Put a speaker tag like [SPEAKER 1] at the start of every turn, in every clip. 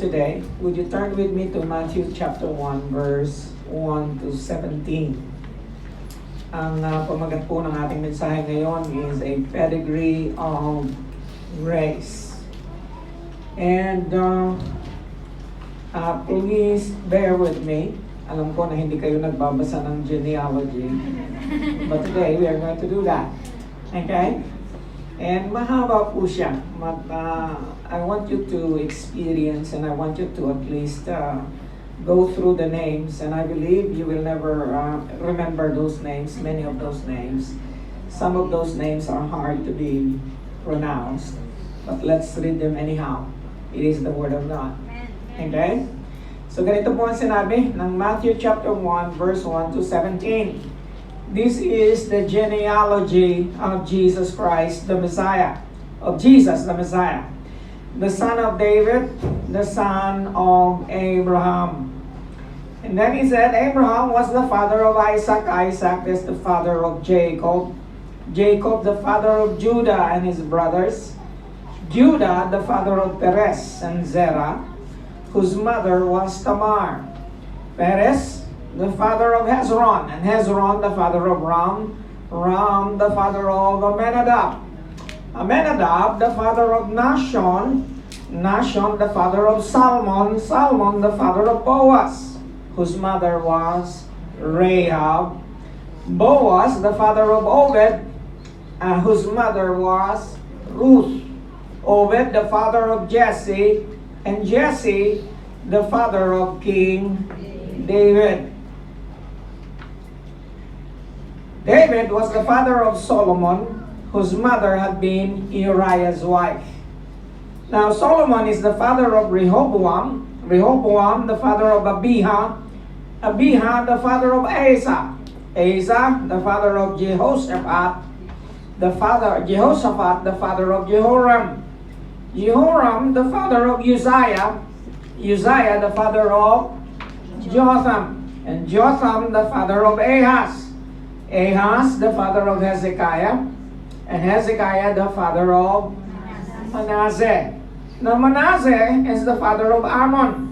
[SPEAKER 1] today. Would you turn with me to Matthew chapter 1, verse 1 to 17. Ang pamagat po ng ating mensahe ngayon is a pedigree of grace. And please bear with me. Alam ko na hindi kayo nagbabasa ng genealogy. But today we are going to do that. Okay? And mahaba po siya. I want you to experience and I want you to at least go through the names. And I believe you will never remember those names, many of those names. Some of those names are hard to be pronounced. But let's read them anyhow. It is the Word of God. Okay? So ganito po ang sinabi ng Matthew chapter 1, verse 1 to 17. This is the genealogy of Jesus Christ, the Messiah. Of Jesus, the Messiah. The son of David, the son of Abraham. And then he said, Abraham was the father of Isaac. Isaac is the father of Jacob. Jacob, the father of Judah and his brothers. Judah, the father of Perez and Zerah, whose mother was Tamar. Perez, the father of Hezron, and Hezron, the father of Ram. Ram, the father of Amminadab. Amminadab, the father of Nahshon. Nahshon, the father of Salmon. Salmon, the father of Boaz, whose mother was Rahab. Boaz, the father of Obed, whose mother was Ruth. Obed, the father of Jesse, and Jesse, the father of King David. David was the father of Solomon, whose mother had been Uriah's wife. Now Solomon is the father of Rehoboam, Rehoboam the father of Abijah, Abijah the father of Asa, Asa the father of Jehoshaphat, the father of Jehoram, Jehoram the father of Uzziah, Uzziah the father of Jotham, and Jotham the father of Ahaz, Ahaz the father of Hezekiah, and Hezekiah the father of Manasseh. Now Manasseh is the father of Ammon.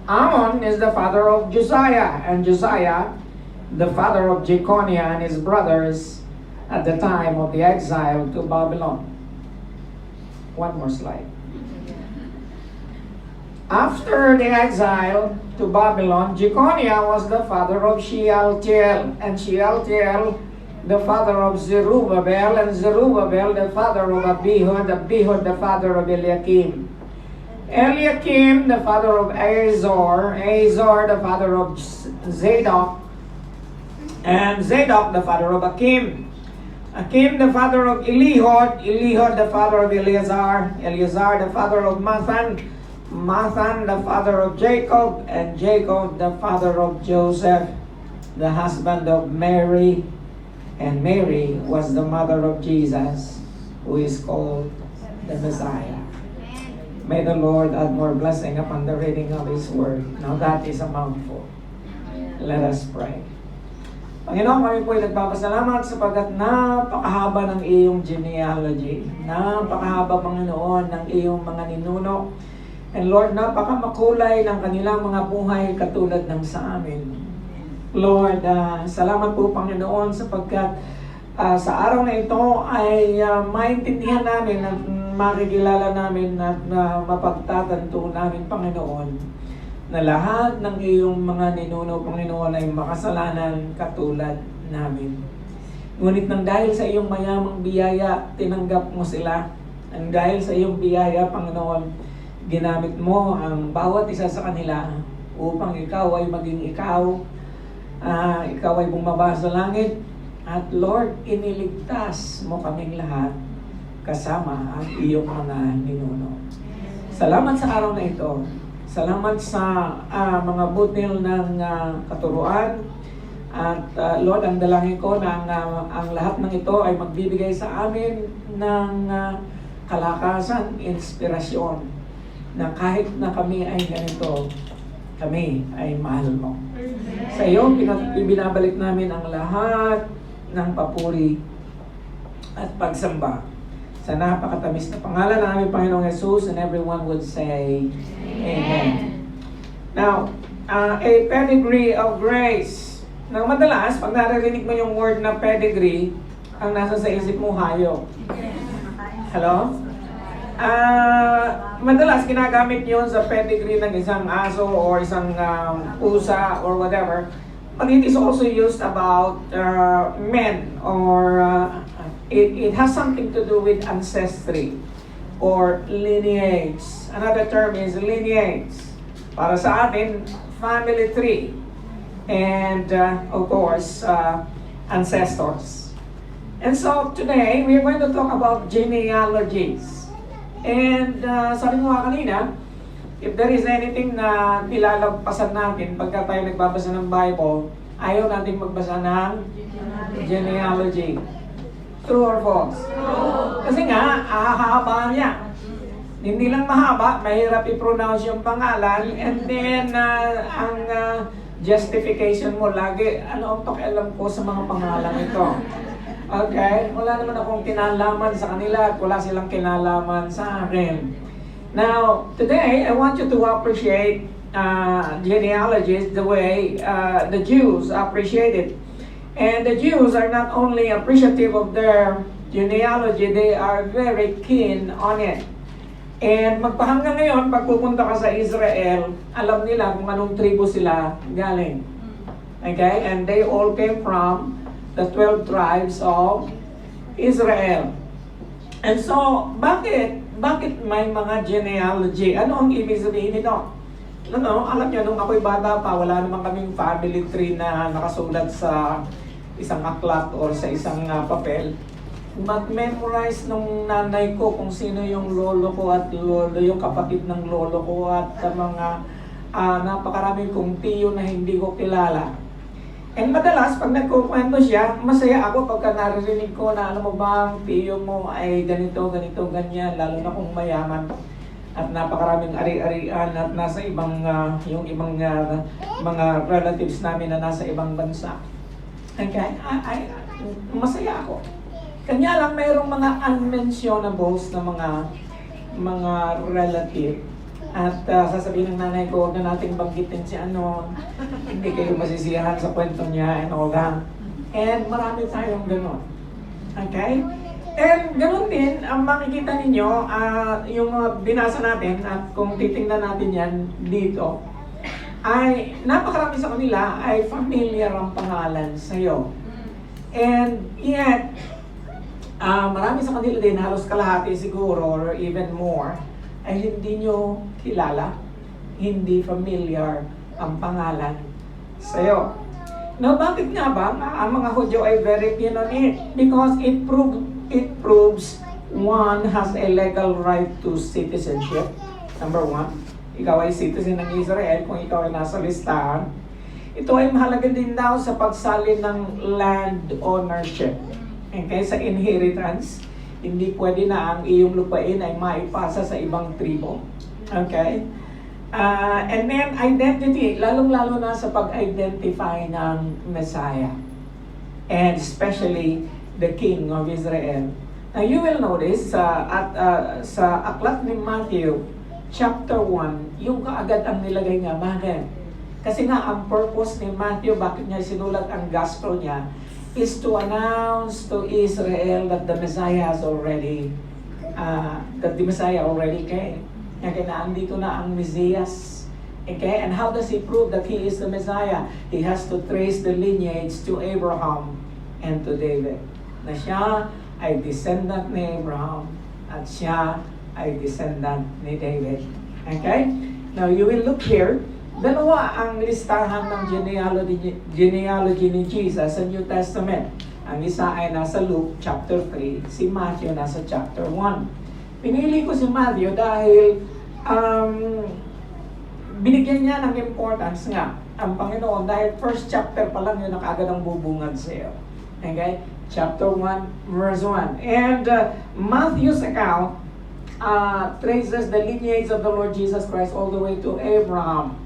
[SPEAKER 1] Ammon is the father of Josiah, and Josiah the father of Jeconiah and his brothers at the time of the exile to Babylon. One more slide. After the exile to Babylon, Jeconiah was the father of Shealtiel, and Shealtiel the father of Zerubbabel, and Zerubbabel the father of Abihud, Abihud the father of Eliakim. Eliakim the father of Azor, Azor the father of Zadok, and Zadok the father of Akim. Akim the father of Elihud, Elihud the father of Eleazar, Eleazar the father of Mathan, Mathan the father of Jacob, and Jacob the father of Joseph, the husband of Mary, and Mary was the mother of Jesus, who is called the Messiah. May the Lord add more blessing upon the reading of His Word. Now that is a mouthful. Let us pray. Panginoon, kami po ay nagpapasalamat sapagkat napakahaba ng iyong genealogy. Napakahaba, Panginoon, ng iyong mga ninuno. And Lord, napakamakulay ng kanilang mga buhay katulad ng sa amin. Lord, salamat po, Panginoon, sapagkat sa araw na ito ay maintindihan namin at makikilala namin at mapagtatanto namin, Panginoon, na lahat ng iyong mga ninuno, Panginoon, ay makasalanan katulad namin. Ngunit nang dahil sa iyong mayamang biyaya, tinanggap mo sila. Nang dahil sa iyong biyaya, Panginoon, ginamit mo ang bawat isa sa kanila upang ikaw ay maging ikaw. Ikaw ay bumaba sa langit. At Lord, iniligtas mo kaming lahat kasama ang iyong mga ninuno. Salamat sa araw na ito. Salamat sa mga butil ng katuruan. At Lord, ang dalangin ko na ang lahat ng ito ay magbibigay sa amin ng kalakasan, inspirasyon, na kahit na kami ay ganito, kami ay mahal mo. Sa iyo, binabalik namin ang lahat ng papuri at pagsamba sa napakatamis na pangalan ng aming Panginoong Jesus, and everyone would say, Amen. Now, a pedigree of grace. Now, madalas, pag naririnig mo yung word na pedigree, ang nasa sa isip mo, hayop. Hello? Madalas, ginagamit yon sa pedigree ng isang aso or isang pusa or whatever. But it is also used about men, or it has something to do with ancestry or lineage. Another term is lineage. Para sa atin, family tree. And of course, ancestors. And so today, we are going to talk about genealogies. And sabi mo nga kanina, if there is anything na nilalagpasan natin pagka tayo nagbabasa ng Bible, ayaw natin magbasa ng genealogy. True or false? True. Kasi nga, hahaba niya. Hindi lang mahaba, mahirap i-pronounce yung pangalan, and then ang justification mo lagi, ano ang pakialam ko sa mga pangalan ito? Okay? Wala naman akong kinalaman sa kanila at wala silang kinalaman sa akin. Now, today, I want you to appreciate genealogies the way the Jews appreciate it. And the Jews are not only appreciative of their genealogy, they are very keen on it. And magpahanggang ngayon, pag pupunta ka sa Israel, alam nila kung anong tribo sila galing. Okay? And they all came from the 12 tribes of Israel. And so, bakit may mga genealogy? Ano ang ibig sabihin nito? Alam niyo, nung ako'y bata pa, wala naman kaming family tree na nakasulat sa isang aklat or sa isang papel. Mag-memorize nung nanay ko kung sino yung lolo ko at lolo, yung kapatid ng lolo ko at mga napakarami kong tiyo na hindi ko kilala. And madalas, pag nagkukwento siya, masaya ako pagka naririnig ko na alam mo ba, ang tiyo mo ay ganito, ganyan, lalo na kung mayaman. At napakaraming ari-arian at nasa ibang, yung ibang mga relatives namin na nasa ibang bansa. Okay? Masaya ako. Kanya lang mayroong mga unmentionables na mga relative. At sasabihin ng nanay ko, huwag na nating banggitin si ano, hindi kayo masisiyahan sa kwento niya and all that. And marami tayong gano'n. Okay? And gano'n din, ang makikita ninyo, yung binasa natin, at kung titingnan natin yan dito, ay napakarami sa kanila ay familiar ang pangalan sa'yo. And yet, marami sa kanila din, halos kalahati siguro, or even more, ay hindi nyo kilala, hindi familiar ang pangalan sa'yo. Now, bakit nga ba ang mga Hudyo ay very keen on it? Because it proves one has a legal right to citizenship. Number one, ikaw ay citizen ng Israel kung ikaw ay nasa listahan. Ito ay mahalaga din daw sa pagsalin ng land ownership. Okay, sa inheritance. Hindi pwede na ang iyong lupain ay maipasa sa ibang tribo. Okay? And then identity, lalong-lalo na sa pag-identify ng Messiah. And especially the King of Israel. Now you will notice sa aklat ni Matthew, chapter 1, yung kaagad ang nilagay nga. Bakit? Kasi nga, ang purpose ni Matthew, bakit niya sinulat ang gospel niya, is to announce to Israel that the Messiah has already, that the Messiah already came. Okay, na andito na ang Mesias. Okay, and how does he prove that he is the Messiah? He has to trace the lineage to Abraham and to David. Na siya ay descendant ni Abraham at siya ay descendant ni David. Okay? Now you will look here. Dalawa ang listahan ng genealogy ni Jesus sa New Testament. Ang isa ay nasa Luke chapter 3, si Matthew nasa chapter 1. Pinili ko si Matthew dahil binigyan niya ng importance nga ang Panginoon dahil first chapter pa lang yun na kaagad ang bubungad sa iyo. Okay? Chapter 1, verse 1. And Matthew's account traces the lineage of the Lord Jesus Christ all the way to Abraham.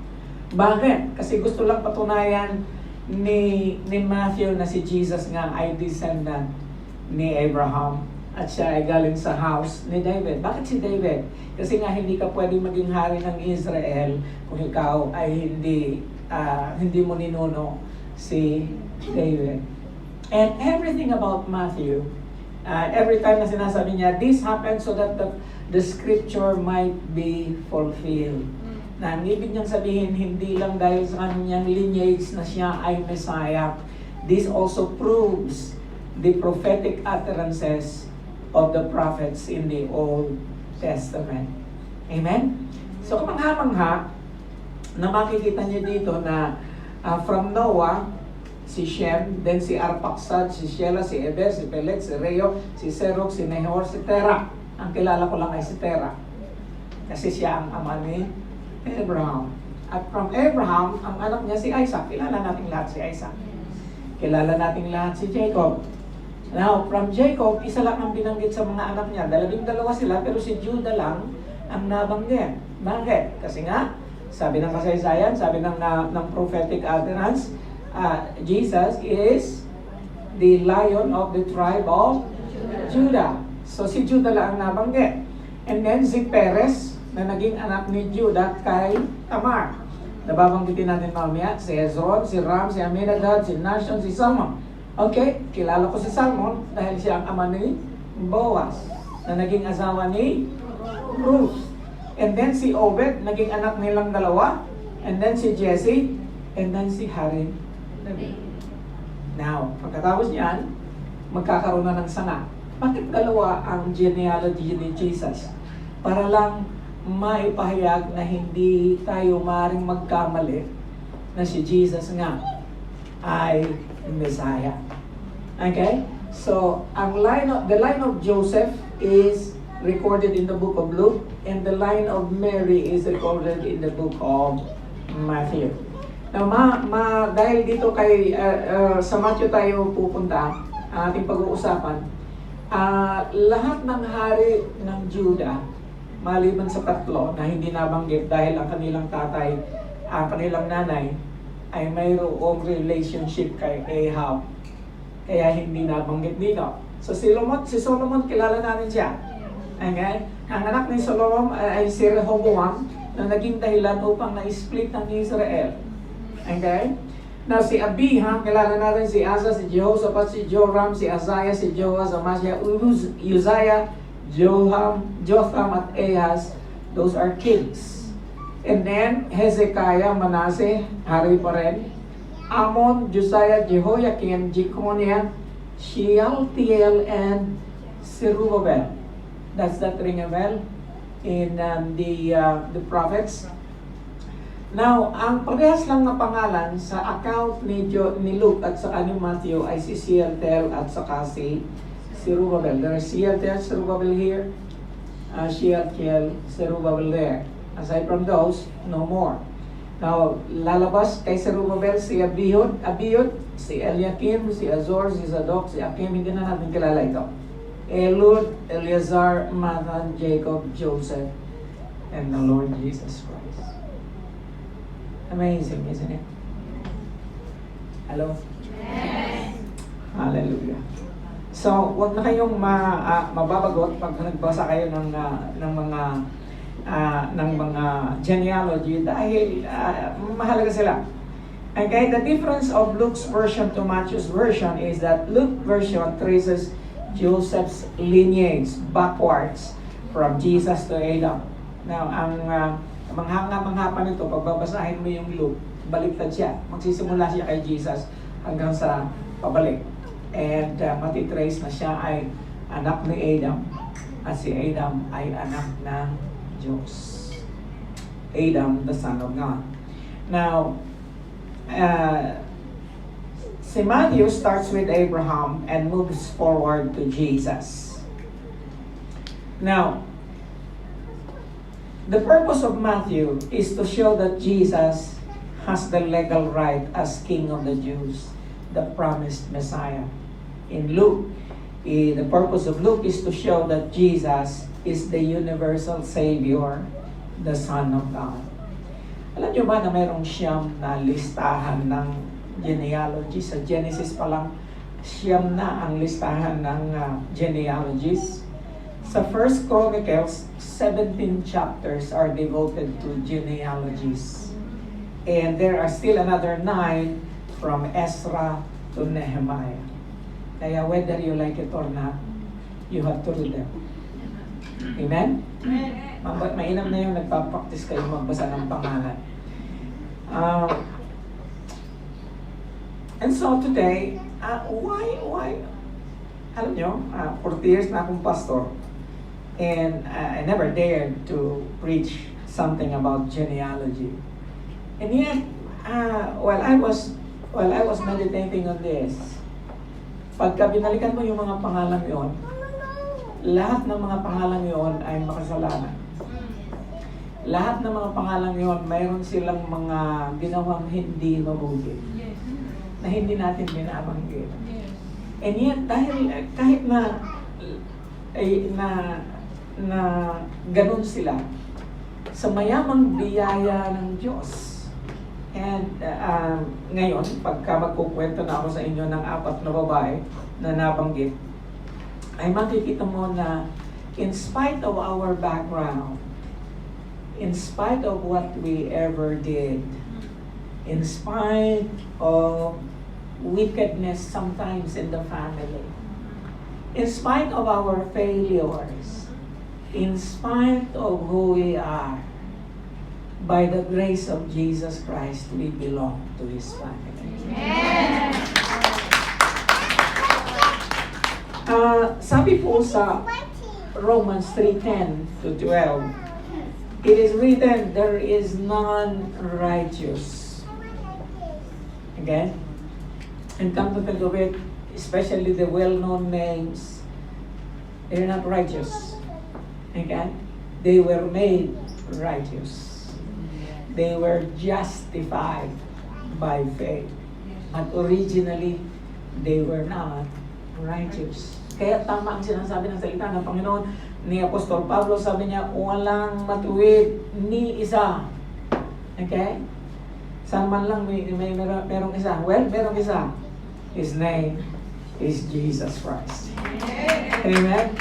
[SPEAKER 1] Bakit? Kasi gusto lang patunayan ni Matthew na si Jesus nga ay descendant ni Abraham. at siya ay galing sa house ni David. Bakit si David? Kasi nga hindi ka pwedeng maging hari ng Israel kung ikaw ay hindi mo ninuno si David. And everything about Matthew, every time na sinasabi niya, this happened so that the scripture might be fulfilled. Na ang ibig niyang sabihin, hindi lang dahil sa kanyang lineage na siya ay Messiah. This also proves the prophetic utterances of the prophets in the Old Testament. Amen? So kamangha-mangha na makikita niyo dito na from Noah, si Shem, then si Arphaxad, si Shelah, si Eber, si Peleg, si Reo, si Serug, si Nahor, si Terah. Ang kilala ko lang ay si Terah. Kasi siya ang ama ni Abraham. At from Abraham, ang anak niya si Isaac. Kilala natin lahat si Isaac. Kilala natin lahat si Jacob. Now, from Jacob, isa lang ang binanggit sa mga anak niya. 12 sila, pero si Judah lang ang nabanggit. Bakit? Kasi nga, sabi ng kasaysayan, sabi ng prophetic utterance, Jesus is the lion of the tribe of Judah. So si Judah lang ang nabanggit. And then si Perez, na naging anak ni Judah kay Tamar. Nababanggitin natin mamaya, si Hezron, si Ram, si Aminadab, si Nashon, si Salmon. Okay, kilala ko si Salmon dahil siya ang ama ni Boaz, na naging asawa ni Ruth. And then si Obed, naging anak nilang dalawa. And then si Jesse, and then si Harim. Now, pagkatapos niyan, magkakaroon na ng sanga. Bakit dalawa ang genealogy ni Jesus? Para lang maipahayag na hindi tayo maaaring magkamali na si Jesus nga ay Messiah. Okay? So, the line of Joseph is recorded in the book of Luke, and the line of Mary is recorded in the book of Matthew. Now, dahil dito sa Matthew tayo pupunta, ating pag-uusapan, lahat ng hari ng Judah, maliban sa tatlo na hindi nabanggit dahil ang kanilang tatay, ang kanilang nanay, ay mayroong relationship kay Ahab. Kaya hindi nabanggit dito. So si Solomon, kilala natin siya. Okay? Ang anak ni Solomon ay si Rehoboam na naging dahilan upang na-split ng Israel. Okay? Now si Abijam, kilala natin si Asa, si Jehoshaphat, si Joram, si Azariah, si Joas, Amasya, Uzziah, Jotham at Ahaz. Those are kings. And then Hezekiah, Manasseh, hari pa rin. Amon, Josiah, Jehoiakim, Jeconiah, Shealtiel, and Zerubbabel. That's that ring a bell in the prophets. Now, ang parehas lang na pangalan sa account ni Luke at saka ni Matthew ay si Shealtiel at saka si Zerubbabel. There is Shealtiel, Zerubbabel here. Shealtiel, Zerubbabel there. Aside from those, no more. Now, lalabas kay Zerubbabel si Abiyud, si Eliakim, si Azor, si Zadok, si Akim. Hindi na natin kilala ito. Elud, Eleazar, Mathan, Jacob, Joseph, and the Lord Jesus Christ. Amazing, isn't it? Hello? Yes. Hallelujah. So, wag na kayong mababagot pag nagbasa kayo ng mga genealogy dahil mahalaga sila. Okay, the difference of Luke's version to Matthew's version is that Luke's version traces Joseph's lineage backwards from Jesus to Adam. Now, ang manghanga-mangha pa nito, pagbabasahin mo yung Luke, baliktad siya. Magsisimula siya kay Jesus hanggang sa pabalik. And matitrace na siya ay anak ni Adam at si Adam ay anak ng Diyos. Adam, the son of God. Now, si Matthew starts with Abraham and moves forward to Jesus. Now, the purpose of Matthew is to show that Jesus has the legal right as King of the Jews, the promised Messiah. In Luke, the purpose of Luke is to show that Jesus is the universal Savior, the Son of God. Alam niyo ba na mayroong siyam na listahan ng genealogy? Sa Genesis pa lang, siyam na ang listahan ng genealogies. Sa 1 Chronicles, 17 chapters are devoted to genealogies. And there are still another 9 from Ezra to Nehemiah. Kaya whether you like it or not, you have to read them. Amen? Mainam na yung nagpapractice kayo magbasa ng pangalan. And so today, why? Alam nyo, 40 years na akong pastor, and I never dared to preach something about genealogy. And yet, while I was meditating on this, pagka binalikan mo yung mga pangalan yon, lahat ng mga pangalan yon ay makasalanan. Lahat ng mga pangalan yon, mayroon silang mga ginawang hindi mabuti na hindi natin binabanggit. And yet, dahil kahit na ganun sila, sa mayamang biyaya ng Diyos. And ngayon, pagka magkukwento na ako sa inyo ng 4 na babae na nabanggit, ay makikita mo na in spite of our background, in spite of what we ever did, in spite of wickedness sometimes in the family, in spite of our failures, in spite of who we are, by the grace of Jesus Christ, we belong to His family. Amen. Sabi po sa Romans 3:10 to 12, it is written, there is none righteous. Again? And come to think of it, especially the well-known names, they're not righteous. Again? They were made righteous. They were justified by faith. But originally, they were not righteous. Kaya tama ang sinasabi ng salita ng Panginoon ni Apostol Pablo. Sabi niya, walang matuwid ni isa. Okay? Saan man lang merong isa? Well, merong isa. His name is Jesus Christ. Amen?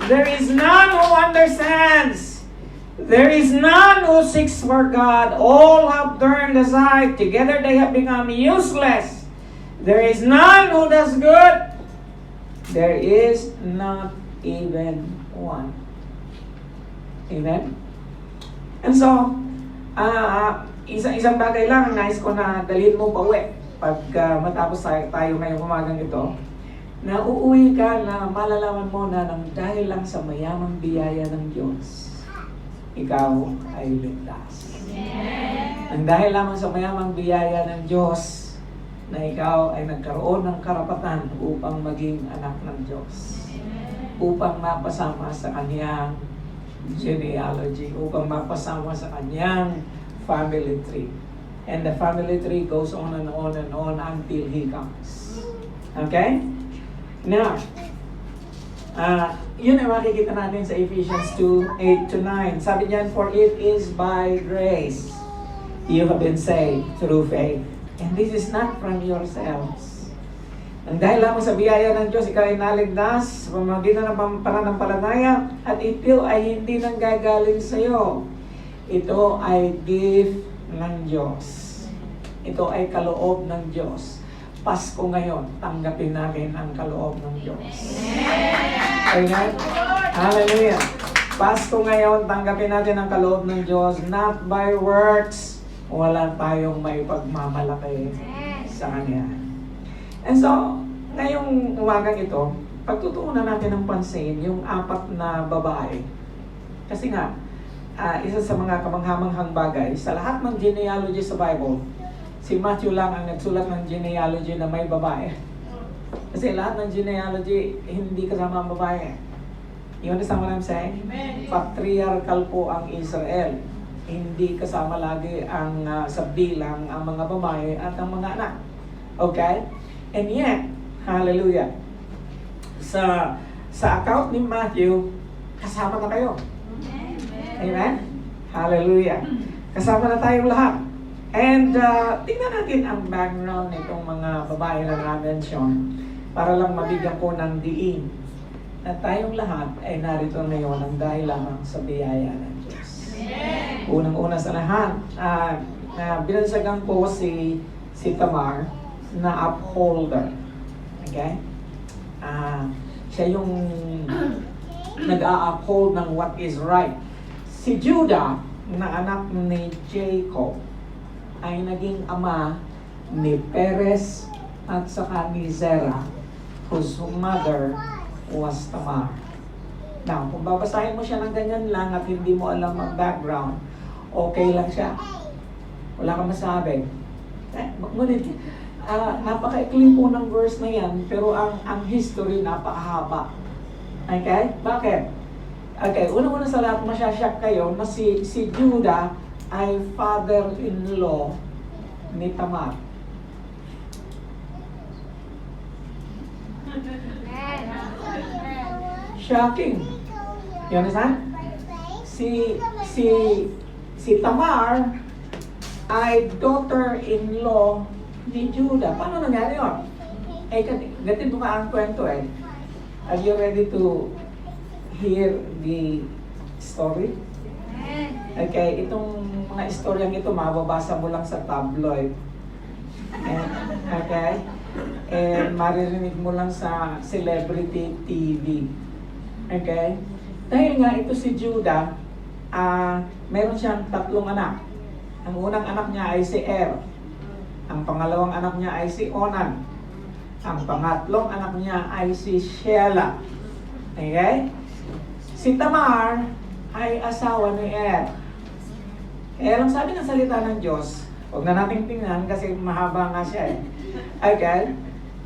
[SPEAKER 1] There is none who understands. There is none who seeks for God. All have turned aside. Together they have become useless. There is none who does good. There is not even one. Amen? And so, isang bagay lang, nais ko na dalhin mo pa uwi. Pag matapos tayo ngayong umagang ito, na uuwi ka na malalaman mo na nang dahil lang sa mayamang biyaya ng Diyos, ikaw ay ligtas. Ang dahil lamang sa mayamang biyaya ng Diyos na ikaw ay nagkaroon ng karapatan upang maging anak ng Diyos. Upang mapasama sa kanyang genealogy, upang mapasama sa kanyang family tree. And the family tree goes on and on and on until He comes. Okay? Now, yun ay makikita natin sa Ephesians 2:8-9. Sabi niyan, for it is by grace you have been saved through faith. And this is not from yourselves. Ang dahil lamang sa biyaya ng Diyos, ikaw ay naligtas sa pamamagitan ng pananampalataya, at ito ay hindi nanggagaling sa iyo. Ito ay gift ng Diyos. Ito ay kaloob ng Diyos. Pasko ngayon, tanggapin natin ang kaloob ng Diyos. Amen? Hallelujah. Pasko ngayon, tanggapin natin ang kaloob ng Diyos, not by works. Wala tayong may pagmamalaki sa Kanya. And so, ngayong umagang ito, pagtutuunan natin ng pansin yung 4 na babae. Kasi nga, isa sa mga kamanghamanghang bagay, sa lahat ng genealogy sa Bible, si Matthew lang ang nagsulat ng genealogy na may babae. Kasi lahat ng genealogy, hindi kasama ang babae. You understand what I'm saying? Amen. Patriarchal po ang Israel. Hindi kasama lagi ang sa bilang ang mga babae at ang mga anak. Okay? And yet, hallelujah, sa account ni Matthew, kasama na kayo. Amen? Hallelujah. Kasama na tayong lahat. And tingnan natin ang background nitong mga babae na na-mention. para lang mabigyan ko ng diin na tayong lahat ay narito ngayon ng dahil lamang sa biyaya ng Diyos. Unang-una sa lahat, binansagan ko si Tamar na upholder. Okay? Siya yung nag-a-uphold ng what is right. Si Judah, na anak ni Jacob, ay naging ama ni Perez at saka ni Zerah, whose mother was Tamar. Now, kung babasahin mo siya ng ganyan lang at hindi mo alam ang background, okay lang siya. Wala kang masabi. Ngunit, napaka-ikli po ng verse na yan, pero ang history napakahaba. Okay? Bakit? Okay, una-una sa lahat, masyasyak kayo na si Judah ay father-in-law ni Tamar. Shocking. You understand? Si Tamar ay daughter-in-law ni Judah. Paano nangyari yun? Ganito ba ang kwento eh? Are you ready to hear the story? Okay, itong mga istoryang ito, mababasa mo lang sa tabloid. Okay? And maririnig mo lang sa celebrity TV. Okay? Dahil nga ito si Judah, meron siyang 3 anak. Ang unang anak niya ay si Er. Ang pangalawang anak niya ay si Onan. Ang pangatlong anak niya ay si Shelah. Okay? Si Tamar ay asawa ni Er. Kaya lang sabi ng salita ng Diyos, huwag na nating tingnan kasi mahaba nga siya eh. Okay?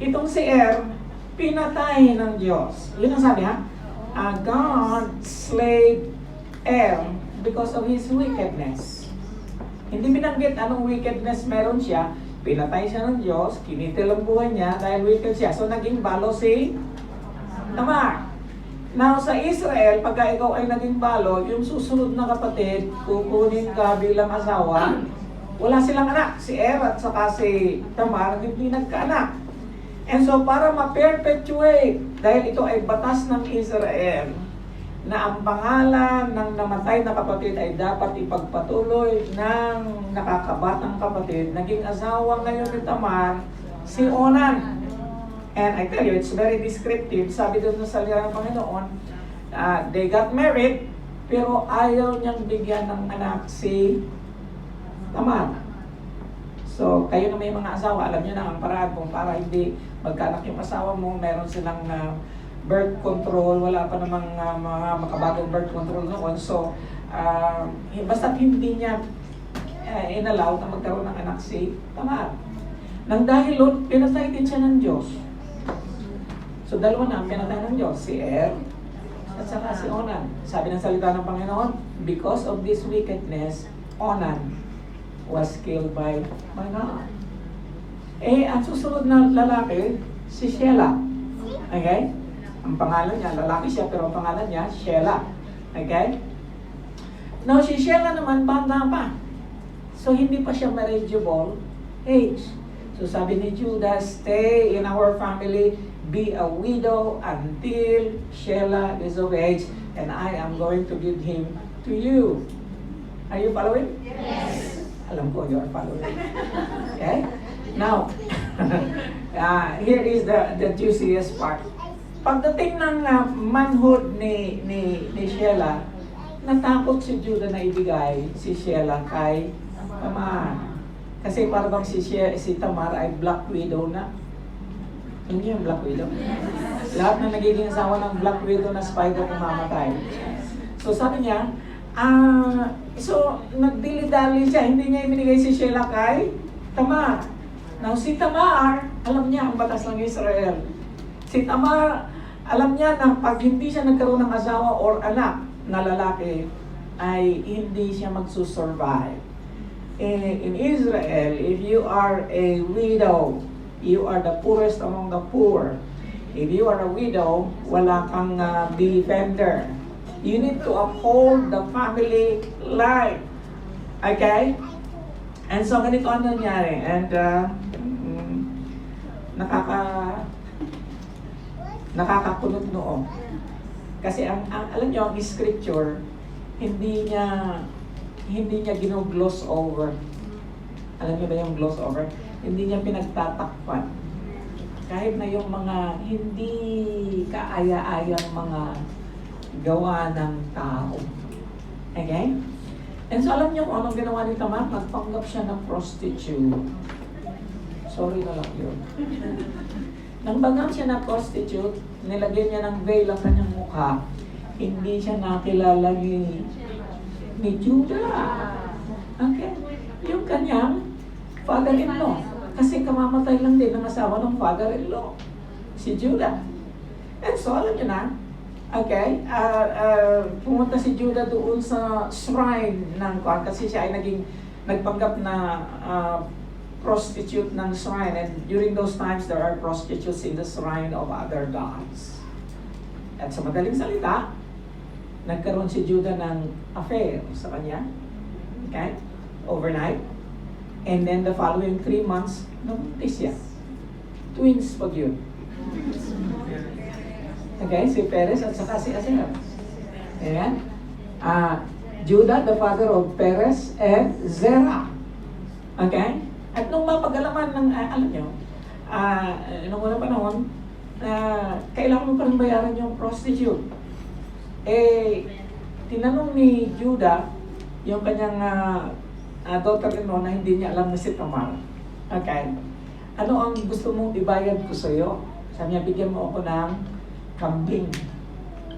[SPEAKER 1] Itong si Er, pinatay ng Diyos. Yun ang sabi ha? God slayed Er because of his wickedness. Hindi binanggit anong wickedness meron siya. Pinatay siya ng Diyos, kinitil ang buhay niya dahil wicked siya. So naging balo si Tamar. Now sa Israel, pagka ikaw ay naging balo, yung susunod na kapatid, kukunin ka bilang asawa, wala silang anak. Si Er at saka si Tamar, hindi nagkaanak. And so para ma-perpetuate, dahil ito ay batas ng Israel, na ang pangalan ng namatay na kapatid ay dapat ipagpatuloy ng nakakabatang kapatid, naging asawa ngayon ni Tamar, si Onan. And I tell you, it's very descriptive. Sabi doon sa salita ng Panginoon, they got married, pero ayaw niyang bigyan ng anak si Tamar. So, kayo na may mga asawa, alam niyo na ang paraan kung para hindi magkaanak yung asawa mo, meron silang birth control, wala pa namang mga makabagong birth control noon. So, basta't hindi niya inallow na magkaroon ng anak si Tamar. Nang dahil doon, pinatay din siya ng Diyos. So, dalawa na ang pinatay ng Diyos, si Er at saka si Onan. Sabi ng salita ng Panginoon, because of this wickedness, Onan was killed by God. Ang susunod na lalaki, si Shelah. Okay? Ang pangalan niya, lalaki siya, pero ang pangalan niya, Shelah. Okay? Now, si Shelah naman, bata pa. So, hindi pa siya marriageable age. So, sabi ni Judah, stay in our family, be a widow until Shelah is of age, and I am going to give him to you. Are you following?
[SPEAKER 2] Yes.
[SPEAKER 1] Alam ko, you are following. Okay? Now, here is the juiciest part. Pagdating ng manhood ni Shelah, natakot si Judah na ibigay si Shelah kay Tamar. Kasi parang si Tamar ay black widow na. Hindi yung black widow. Lahat na nagiging asawa ng black widow na spider kumamatay. So sabi niya, so nagdili-dali siya, hindi niya ibinigay si Shelah kay Tamar. Now si Tamar, alam niya ang batas ng Israel. Si Tamar, alam niya na pag hindi siya nagkaroon ng asawa or anak na lalaki, ay hindi siya magsusurvive. In Israel, if you are a widow, you are the poorest among the poor. If you are a widow, wala kang defender. You need to uphold the family life. Okay? And so, ganito ang nangyari. And Nakakakunot noo. Kasi alam niyo, ang scripture, hindi niya gino-gloss over. Alam niyo ba yung gloss over? Hindi niya pinagtatakpan. Kahit na yung mga hindi kaaya-ayang mga gawa ng tao. Okay? And so alam niyo kung anong ginawa ni Tamar? Nagpanggap siya ng prostitute. Sorry na lang yun. Nang bangang siya na prostitute, nilagyan niya ng veil ang kanyang mukha. Hindi siya nakilala ni Judah. Okay? Yung kanyang father-in-law. Kasi kamamatay lang din ang asawa ng father-in-law. Si Judah. And so, alam niyo na, okay, pumunta si Judah doon sa shrine ng Kwan kasi siya ay nagpanggap na prostitute ng shrine, and during those times there are prostitutes in the shrine of other gods. At sa madaling salita, nagkaroon si Judah ng affair sa kanya, okay, overnight, and then the following 3 months, nabuntis siya. Twins pag yun. Okay, si Perez at saka si Asher. Ayan. Judah, the father of Perez and Zerah. Okay? At nung mapag-alaman ng, alam nyo, nung unang panahon, kailangan mo pa rin bayaran yung prostitute. Tinanong ni Judah, yung kanyang daughter-in-law na hindi niya alam na si Tamar. Okay? Ano ang gusto mong ibayad ko sa'yo? Sabi niya, bigyan mo ako ng kambing.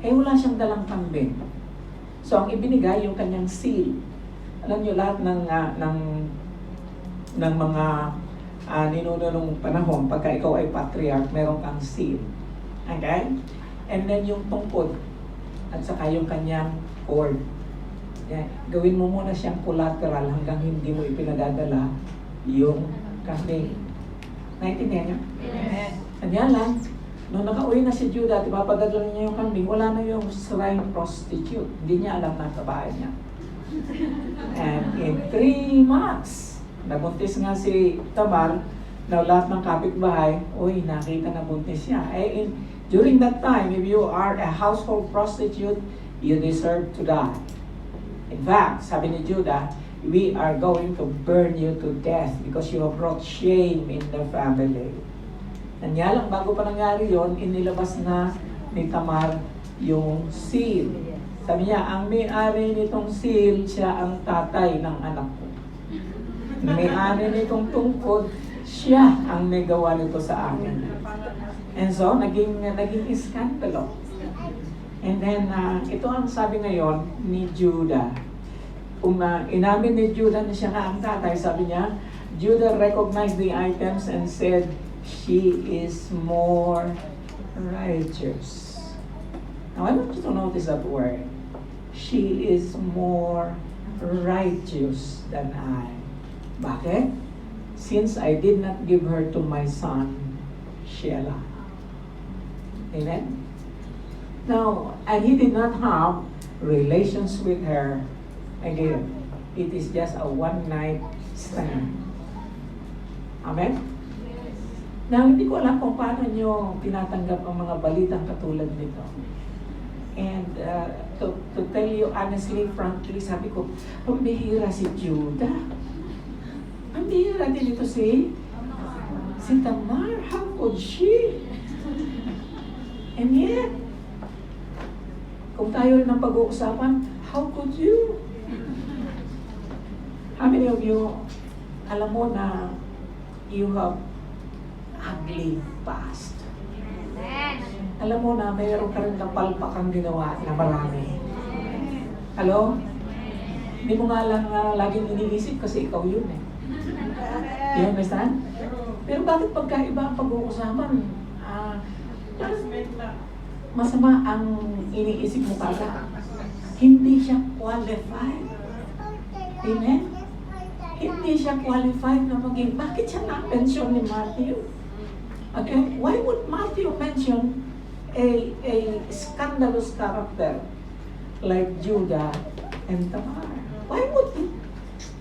[SPEAKER 1] Wala siyang dalang kambing. So, ang ibinigay, yung kanyang seal. Alam niyo, lahat ng mga ninuno nung panahon, pagka ikaw ay patriarch, meron kang seal. Okay? And then yung tungkod, at saka yung kanyang cord. Yeah. Gawin mo muna siyang collateral hanggang hindi mo ipinadadala yung kambing. Naintindihan niyo? Yes. Kanya lang, nung nakauwi na si Judah at ipapadadala niya yung kambing, wala na yung shrine prostitute. Hindi niya alam na sa bahay niya. And in 3 months, nabuntis nga si Tamar, na lahat ng kapitbahay, nakita na buntis siya. During that time, if you are a household prostitute, you deserve to die. In fact, sabi ni Judah, we are going to burn you to death because you have brought shame in the family. Kanya lang, bago pa nangyari yon, inilabas na ni Tamar yung seal. Sabi niya, ang may-ari nitong seal, siya ang tatay ng anak ko. May-ari nitong tungkod, siya ang may gawa nito sa akin. And so, naging iskandalo. And then, ito ang sabi ngayon ni Judah. Kung inamin ni Judah na siya nga ang tatay, sabi niya, Judah recognized the items and said, she is more righteous. Now, I want you to notice that word. She is more righteous than I. Bakit? Since I did not give her to my son, Shelah. Amen? Now, and he did not have relations with her. Again, it is just a one-night stand. Amen? Now, hindi ko alam kung paano nyo tinatanggap ang mga balitang katulad nito. And to tell you honestly, frankly, sabi ko, pambihira si Judah. Pambihira din ito si Tamar. How could she? And yet, kung tayo rin ang pag-uusapan, how could you? How many of you, alam mo na you have ugly past? Alam mo na mayroon ka rin kapalpakang ginawa na marami. Hello? Hindi mo nga lang laging iniisip kasi ikaw yun eh. You understand? Pero bakit pagkaiba ang pag-uusapan? Masama ang iniisip mo kagad. Hindi siya qualified. Amen? Hindi siya qualified na maging, bakit siya na-mention ni Matthew? Okay? Why would Matthew mention a scandalous character like Judah and Tamar? Why would he?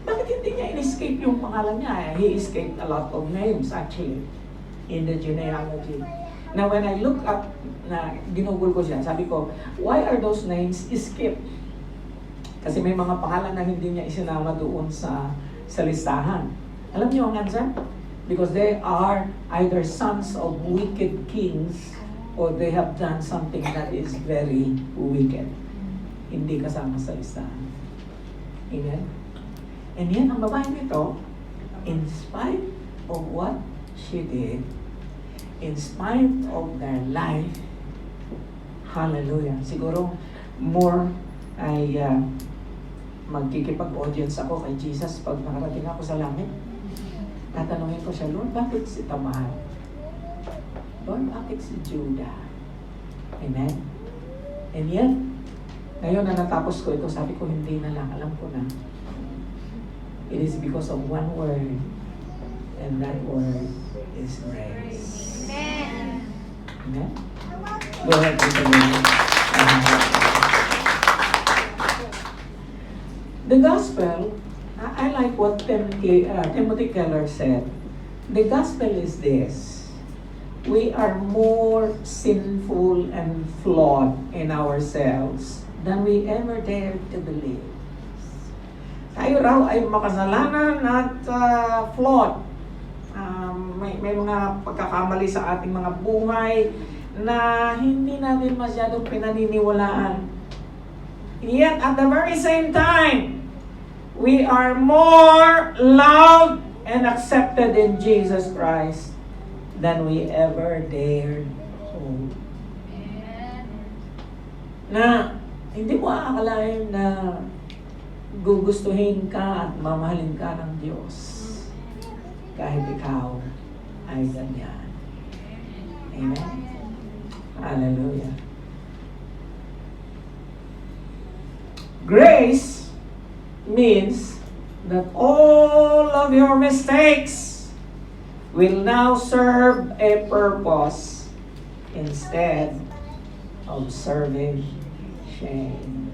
[SPEAKER 1] Bakit hindi niya in-escape yung pangalan niya? He escaped a lot of names actually in the genealogy. Now, when I look up, na ginugol ko siya, sabi ko, why are those names skipped? Kasi may mga pangalan na hindi niya isinama doon sa listahan. Alam niyo ang answer? Because they are either sons of wicked kings or they have done something that is very wicked. Hindi kasama sa listahan. Amen? And yan, ang babae nito, in spite of what she did, in spite of their life, hallelujah. Siguro, more ay magkikipag-audience ako kay Jesus pag nakarating ako sa langit. Tatanungin ko siya, Lord, bakit si Tamar? Lord, bakit si Judah? Amen? And yet, ngayon na natapos ko ito, sabi ko, hindi na lang, alam ko na. It is because of one word, and that word is grace.
[SPEAKER 2] Amen.
[SPEAKER 1] Amen? Go ahead, Mr. The gospel, I like what Timothy Keller said. The gospel is this. We are more sinful and flawed in ourselves than we ever dared to believe. Tayo raw ay makasalanan at flawed. May mga pagkakamali sa ating mga buhay na hindi natin masyadong pinaniniwalaan. Yet at the very same time, we are more loved and accepted in Jesus Christ than we ever dared hope. Na hindi mo aakalain na gugustuhin ka at mamahalin ka ng Diyos kahit ikaw ay ganyan. Amen? Hallelujah. Grace means that all of your mistakes will now serve a purpose instead of serving shame.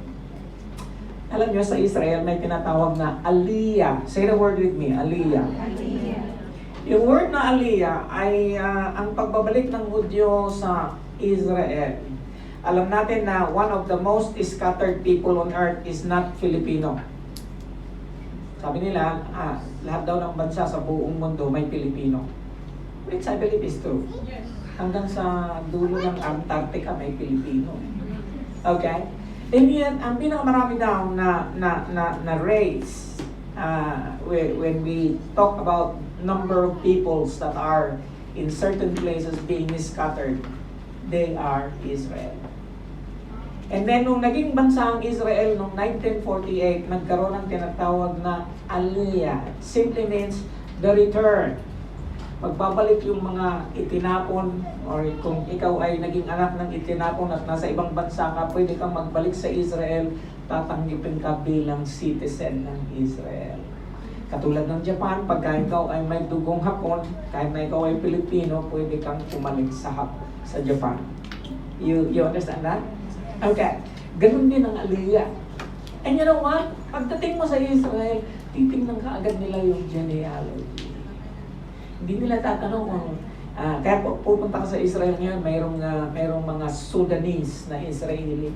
[SPEAKER 1] Alam niyo, sa Israel may tinatawag na aliyah. Say the word with me, aliyah. Yung word na aliyah ay ang pagbabalik ng Hudyo sa Israel. Alam natin na one of the most scattered people on earth is not Filipino. Sabi nila, lahat daw ng bansa sa buong mundo may Pilipino. Which I believe is true. Hanggang sa dulo ng Antarctica may Pilipino. Okay? And yet, ang pinakamarami daw na race, when we talk about number of peoples that are in certain places being scattered, they are Israel. And then, nung naging bansa ang Israel noong 1948, nagkaroon ng tinatawag na aliyah. Simply means the return. Magbabalik yung mga itinapon, or kung ikaw ay naging anak ng itinapon at nasa ibang bansa ka, pwede kang magbalik sa Israel, tatanggipin ka bilang citizen ng Israel. Katulad ng Japan, pagka ikaw ay may dugong Hapon, kahit na ikaw ay Pilipino, pwede kang pumalik sa Japan. You understand that? Okay. Ganun din ang aliyah. And you know what? Pagdating mo sa Israel, titingnan ka agad nila yung genealogy. Hindi nila tatanong kung kaya pupunta ka sa Israel ngayon, mayroong mga Sudanese na Israeli,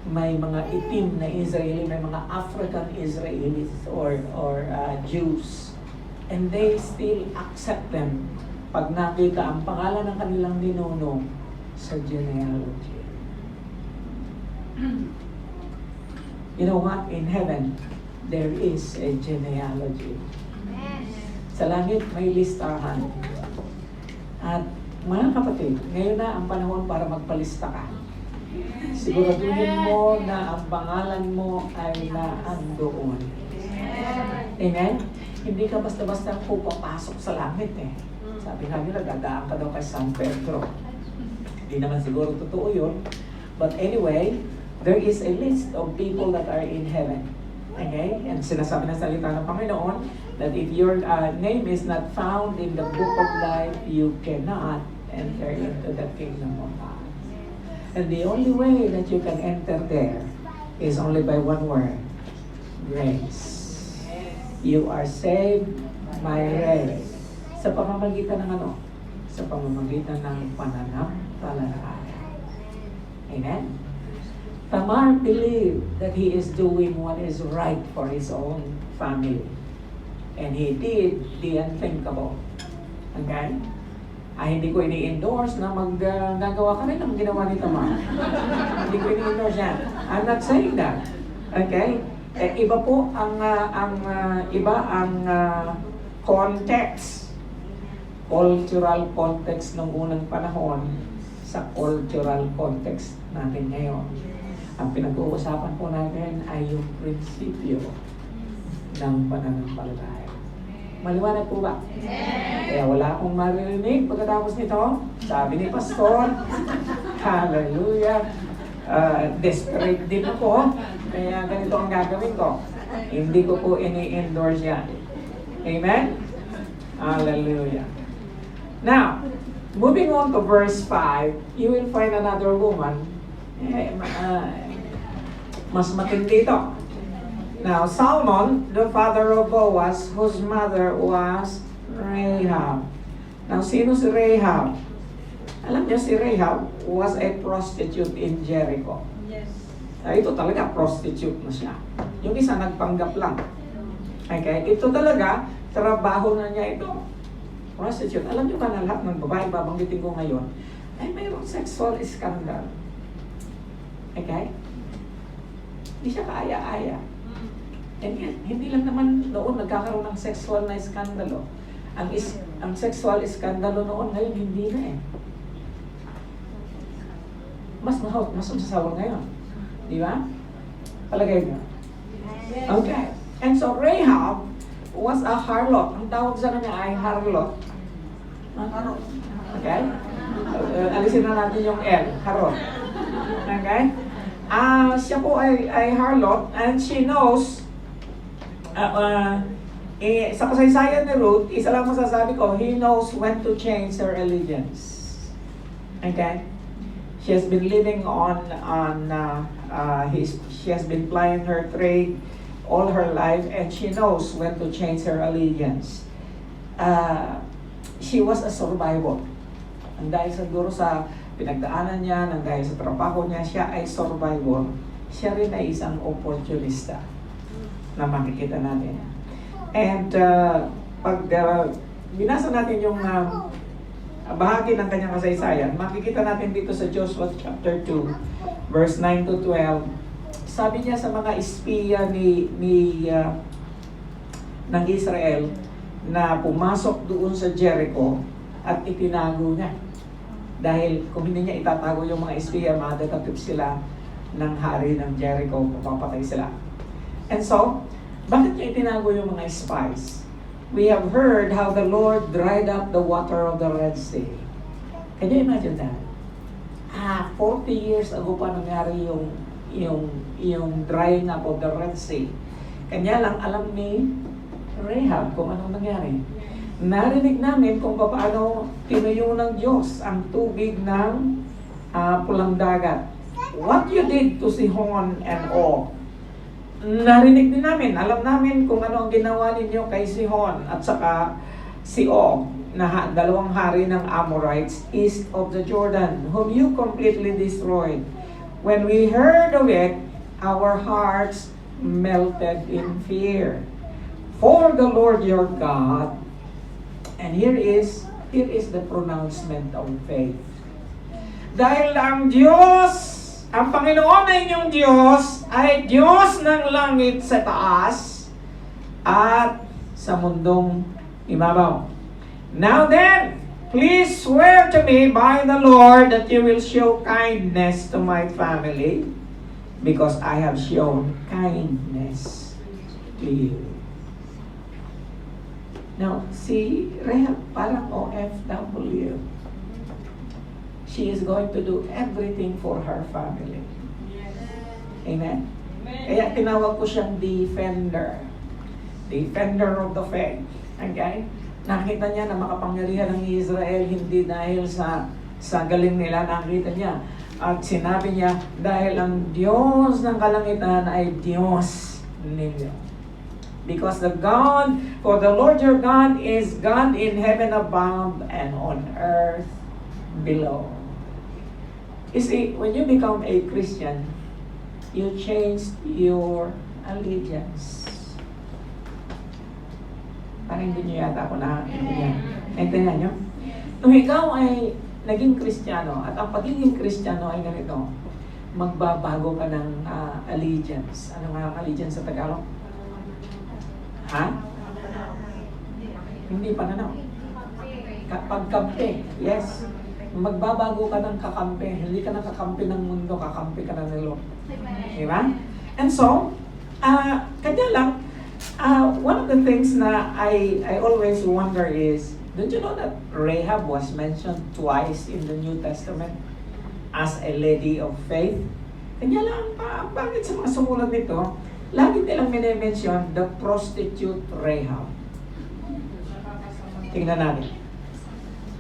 [SPEAKER 1] may mga itim na Israeli, may mga African Israelis or Jews, and they still accept them pag nakita ang pangalan ng kanilang ninuno sa genealogy. You know what? In heaven, there is a genealogy. Sa langit, may listahan. At mga kapatid, ngayon na ang panahon para magpalista ka. Siguraduhin mo na ang pangalan mo ay naandoon. Amen? Hindi ka basta-basta pupapasok sa langit eh. Sabi nga nila, dadaan ka daw kay San Pedro. Hindi naman siguro totoo yun. But anyway, there is a list of people that are in heaven. Okay? And sinasabi ng salita ng Panginoon that if your name is not found in the book of life, you cannot enter into the kingdom of God. And the only way that you can enter there is only by one word: grace. You are saved by grace. Sa pamamagitan ng ano? sa pamamagitan ng pananampalataya. Amen? Tamar believed that he is doing what is right for his own family. And he did the unthinkable. Okay? Hindi ko ini-endorse na maggagawa ka rin ang ginawa ni Tamar. Hindi ko ini-endorse yan. I'm not saying that. Okay? Iba po ang context. Cultural context ng unang panahon sa cultural context natin ngayon. Ang pinag-uusapan po natin ay yung prinsipyo ng pananampalataya. Maliwanag po ba? Kaya wala akong maririnig pagkatapos nito. Sabi ni Pastor, hallelujah, desperate din ako. Kaya ganito ang gagawin ko. Hindi ko po ini-endorse yan. Amen? Hallelujah. Now, moving on to verse 5, you will find another woman. Mas matindi ito. Now, Salmon, the father of Boaz, whose mother was Rahab. Now, sino si Rahab? Alam niyo, si Rahab was a prostitute in Jericho.
[SPEAKER 2] Yes.
[SPEAKER 1] Ito talaga, prostitute na siya. Yung isa, nagpanggap lang. Okay? Ito talaga, trabaho na niya ito. Prostitute. Alam niyo ba na lahat ng babae, babanggitin ko ngayon, ay mayroong sexual scandal. Okay? Hindi siya kaaya-aya. And yet, hindi lang naman noon nagkakaroon ng sexual na skandalo. Ang sexual skandalo noon, ngayon hindi na eh. Mas masasawal ngayon. Di ba? Palagay nyo. Okay. And so Rahab was a harlot. Ang tawag sa kanya ay harlot. Okay? Alisin na natin yung L. Harlot. Okay? Siya po ay harlot and she knows sa kasaysayan ni Ruth, isa lang masasabi ko, he knows when to change her allegiance. Okay? She has been living she has been plying her trade all her life and she knows when to change her allegiance. She was a survivor. Ang dahil siguro sa pinagdaanan niya, ang dahil sa trabaho niya, siya ay survivor. Siya rin ay isang opportunista na makikita natin. And pag binasa natin yung bahagi ng kanyang kasaysayan, makikita natin dito sa Joshua chapter 2, verse 9 to 12. Sabi niya sa mga espiya ng Israel na pumasok doon sa Jericho at itinago niya. Dahil kung hindi niya itatago yung mga espiya, madadatip sila ng hari ng Jericho, papapatay sila. And so, bakit niya itinago yung mga spies? We have heard how the Lord dried up the water of the Red Sea. Can you imagine that? 40 years ago pa nangyari yung drying up of the Red Sea. Kanya lang alam ni Rahab kung anong nangyari. Narinig namin kung paano tinuyo ng Diyos ang tubig ng pulang dagat. What you did to Sihon and Og. Narinig din namin, alam namin kung ano ang ginawa ninyo kay Sihon at saka si Og, na dalawang hari ng Amorites east of the Jordan, whom you completely destroyed. When we heard of it, our hearts melted in fear. For the Lord your God, and here is the pronouncement of faith. Dahil ang Diyos, ang Panginoon na inyong Diyos ay Diyos ng langit sa taas at sa mundong ibabaw. Now then, please swear to me by the Lord that you will show kindness to my family because I have shown kindness to you. Now, si Rahab parang OFW. She is going to do everything for her family. Amen? Kaya tinawag ko siyang defender. Defender of the faith. Okay? Nakita niya na makapangyarihan ng Israel hindi dahil sa galing nila. Nakita niya. At sinabi niya, dahil ang Diyos ng kalangitan ay Diyos ninyo. Because for the Lord your God is God in heaven above and on earth below. You see, when you become a Christian, you change your allegiance. Parang hindi nyo yata ako nakakaibigan. Naintindihan nyo? Kung ikaw ay naging Kristiyano, at ang pagiging Kristiyano ay ganito, magbabago ka ng allegiance. Ano nga ang allegiance sa Tagalog? Ha? Hindi pananaw. Pagkampi. Yes. Magbabago ka ng kakampi. Hindi ka na kakampi ng mundo, kakampi ka na ng Lord. Diba? And so, kanya lang, one of the things na I always wonder is, don't you know that Rahab was mentioned twice in the New Testament as a lady of faith? Kanya lang, bakit sa mga sumulat nito, lagi nilang minimension the prostitute Rahab. Tingnan natin.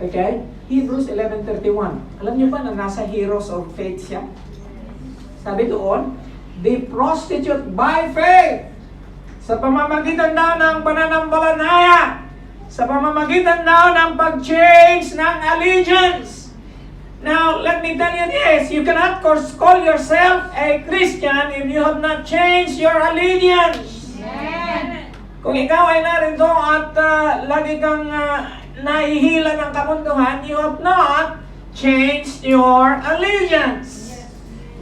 [SPEAKER 1] Okay? Hebrews 11:31. Alam niyo ba na nasa Heroes of Faith siya? Sabi doon, the prostitute by faith, sa pamamagitan daw ng pananampalataya, sa pamamagitan daw ng pag-change ng allegiance. Now, let me tell you this, you cannot call yourself a Christian if you have not changed your allegiance. Amen. Kung ikaw ay narito at lagi kang nahihila ng kamunduhan, you have not changed your allegiance.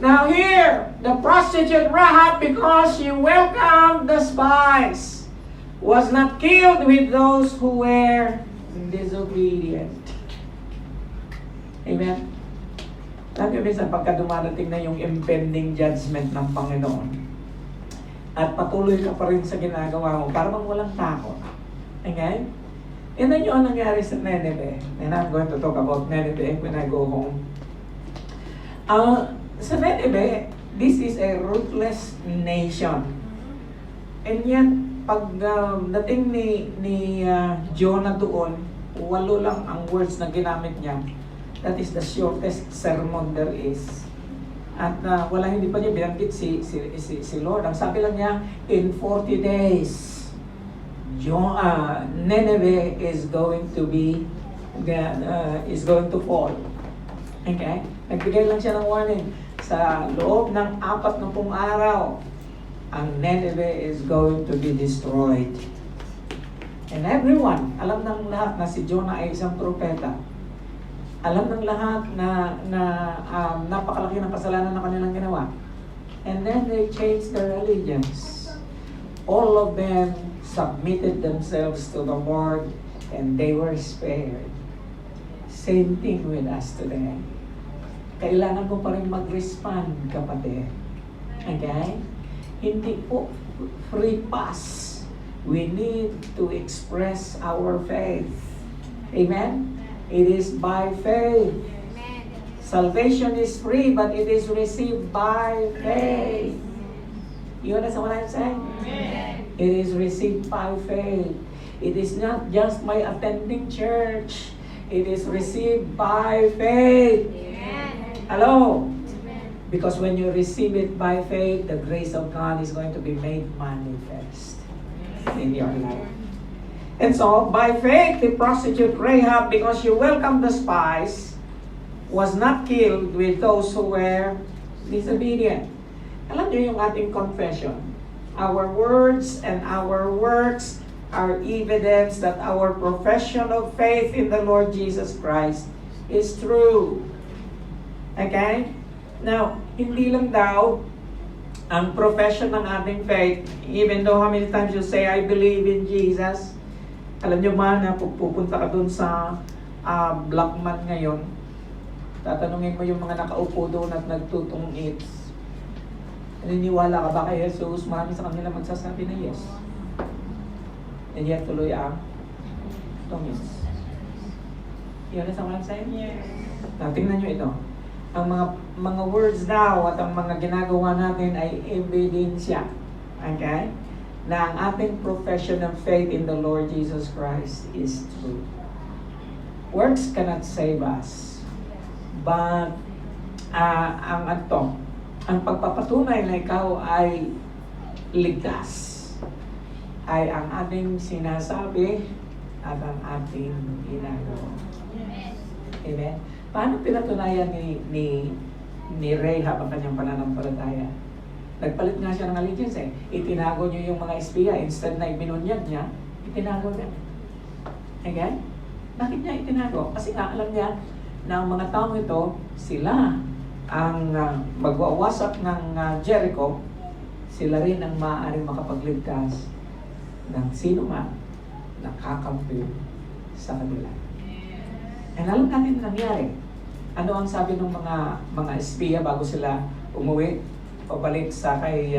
[SPEAKER 1] Now here, the prostitute Rahab, because she welcomed the spies, was not killed with those who were disobedient. Amen? Lagi minsan pagka dumarating na yung impending judgment ng Panginoon at patuloy ka pa rin sa ginagawa mo, parang walang takot. Okay? Yan nyo ang nangyari sa Nineveh. And I'm going to talk about Nineveh when I go home. Sa Nineveh, this is a ruthless nation. And yet, pag dating ni Jonah doon, 8 lang ang words na ginamit niya. That is the shortest sermon there is. At hindi pa niya binanggit si Lord. Ang sabi lang niya, in 40 days, Nineveh is going to fall. Okay? Nagbigay lang siya ng warning. Sa loob ng 40 araw, ang Nineveh is going to be destroyed. And everyone, alam ng lahat na si Jonah ay isang propeta. Alam ng lahat na napakalaki ng kasalanan na kanilang ginawa. And then they changed their allegiance. All of them submitted themselves to the Lord and they were spared. Same thing with us today. Kailangan ko pa rin mag-respond, kapatid. Okay? Hindi po free pass. We need to express our faith. Amen? It is by faith. Amen. Salvation is free, but it is received by faith. You understand what I'm saying? Amen. It is received by faith. It is not just by attending church. It is received by faith. Amen. Hello? Amen. Because when you receive it by faith, the grace of God is going to be made manifest in your life. And so, by faith, the prostitute Rahab, because she welcomed the spies, was not killed with those who were disobedient. Alam niyo yung ating confession. Our words and our works are evidence that our profession of faith in the Lord Jesus Christ is true. Okay? Now, hindi lang daw ang profession ng ating faith, even though how many times you say, I believe in Jesus. Alam niyo ba na pupunta ka dun sa Blackman ngayon, tatanungin mo yung mga nakaupo doon at nagtutungit. Naniniwala ka ba kay Jesus? Marami sa kanila magsasabi na yes. And yet tuloy ang tungit. Yun na sa mga saying? Yes. Now, tingnan nyo ito. Ang mga words daw at ang mga ginagawa natin ay ebidensya. Okay? Na ang ating profession of faith in the Lord Jesus Christ is true. Works cannot save us. But, ang pagpapatunay na ikaw ay ligtas ay ang ating sinasabi at ang ating ginagawa. Amen? Paano pinatunayan ni Rahab ang kanyang pananampalataya? Nagpalit nga siya ng allegiance eh. Itinago niyo yung mga espiya. Instead na ibinunyag niya, itinago niya. Okay? Bakit niya itinago? Kasi nga alam niya na ang mga taong ito, sila ang magwawasak ng Jericho, sila rin ang maaaring makapagligtas ng sino man nakakampi sa kanila. And alam natin na nangyari. Ano ang sabi ng mga espiya bago sila umuwi, pabalik sa kay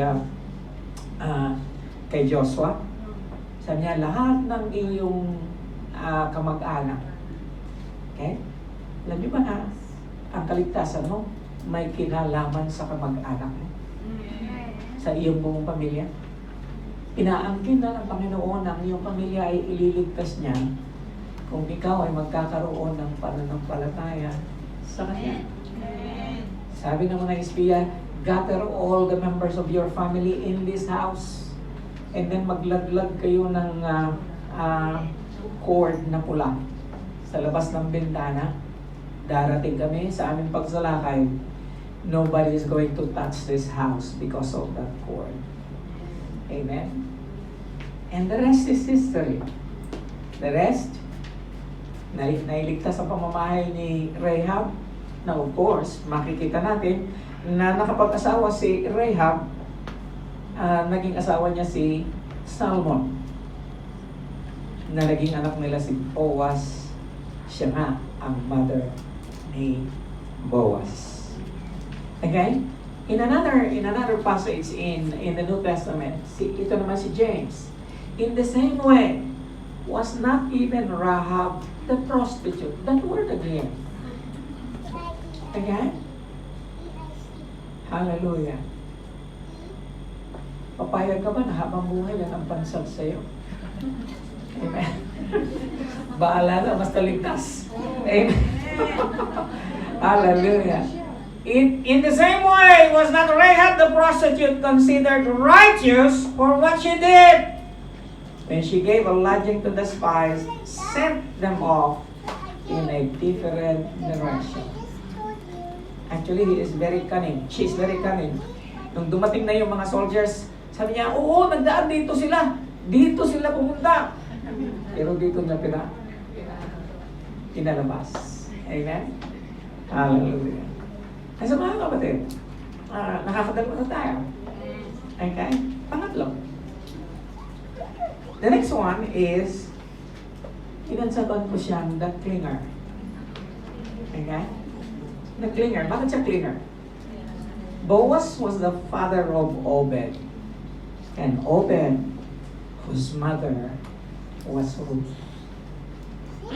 [SPEAKER 1] Joshua? Sabi niya, lahat ng iyong kamag-anak. Okay? Alam niyo ba na ang kaligtasan mo may kinalaman sa kamag-anak mo? Sa iyong buong pamilya? Inaangkin na ng Panginoon ang iyong pamilya ay ililigtas niya kung ikaw ay magkakaroon ng pananampalataya sa Kanya. Sabi ng mga espiya, gather all the members of your family in this house and then maglaglag kayo ng cord na pula sa labas ng bintana. Darating kami sa aming pagsalakay. Nobody is going to touch this house because of that cord. Amen? And the rest is history. The rest, nailigtas ang pamamahay ni Rahab. Now, of course, makikita natin na nakapag-asawa si Rahab, naging asawa niya si Salmon, na naging anak nila si Boaz. Siya nga ang mother ni Boaz. Okay? In another passage in the New Testament, ito naman si James. In the same way, was not even Rahab the prostitute. That word again. Okay? Hallelujah. Papayag ka ba na habang buhay yan ang pansal sa'yo? Amen. Baala na, basta ligtas. Amen. Hallelujah. In the same way, was not Rahab the prostitute considered righteous for what she did? When she gave a lodging to the spies, sent them off in a different direction. Actually, he is very cunning. She is very cunning. Nung dumating na yung mga soldiers, sabi niya, oo, nagdaan dito sila. Dito sila pumunta. Pero dito niya pinalabas. Amen? Hallelujah. Ay sa mga kapatid, nakakadalwa na tayo. Okay? Pangatlo. The next one is, pinansaban ko siyang the clinger. Okay? The clinger. Bakit siya clinger? Boaz was the father of Obed. And Obed, whose mother was Ruth.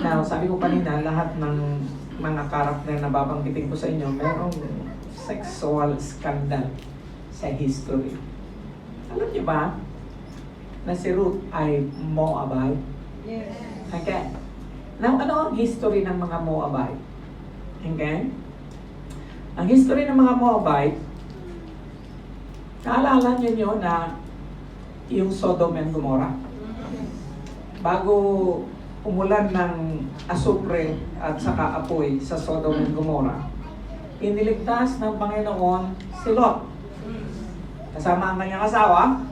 [SPEAKER 1] Now, sabi ko kanina, lahat ng mga karakter na babanggitin ko sa inyo, merong sexual scandal sa history. Alam niyo ba na si Ruth ay Moabite?
[SPEAKER 2] Yes.
[SPEAKER 1] Okay. Now, ano ang history ng mga Moabite? Okay? Ang history ng mga Moabite, naalala niyo na yung Sodom and Gomorrah? Bago umulan ng asupre at saka apoy sa Sodom and Gomorrah, iniligtas ng Panginoon si Lot. Kasama ang kanyang asawa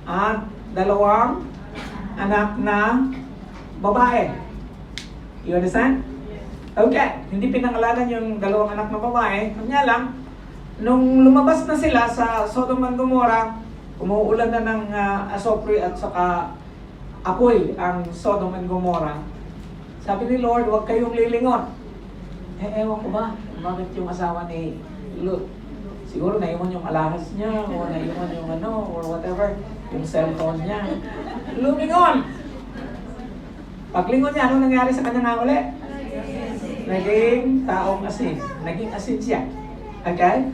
[SPEAKER 1] at 2 anak na babae. You understand? Okay. Hindi pinangalanan yung 2 anak na babae. Kanya lang, nung lumabas na sila sa Sodom and Gomorrah, umuulan na ng asupre at saka apoy ang Sodom and Gomorrah. Sabi ni Lord, huwag kayong lilingon. Ewan ko ba, bakit yung asawa ni Lot? Siguro naiwan yung alahas niya, o naiwan yung or whatever, yung cellphone niya. Lumingon! Paglingon niya, anong nangyari sa kanya nga ulit? Naging taong asin. Naging asin siya. Okay?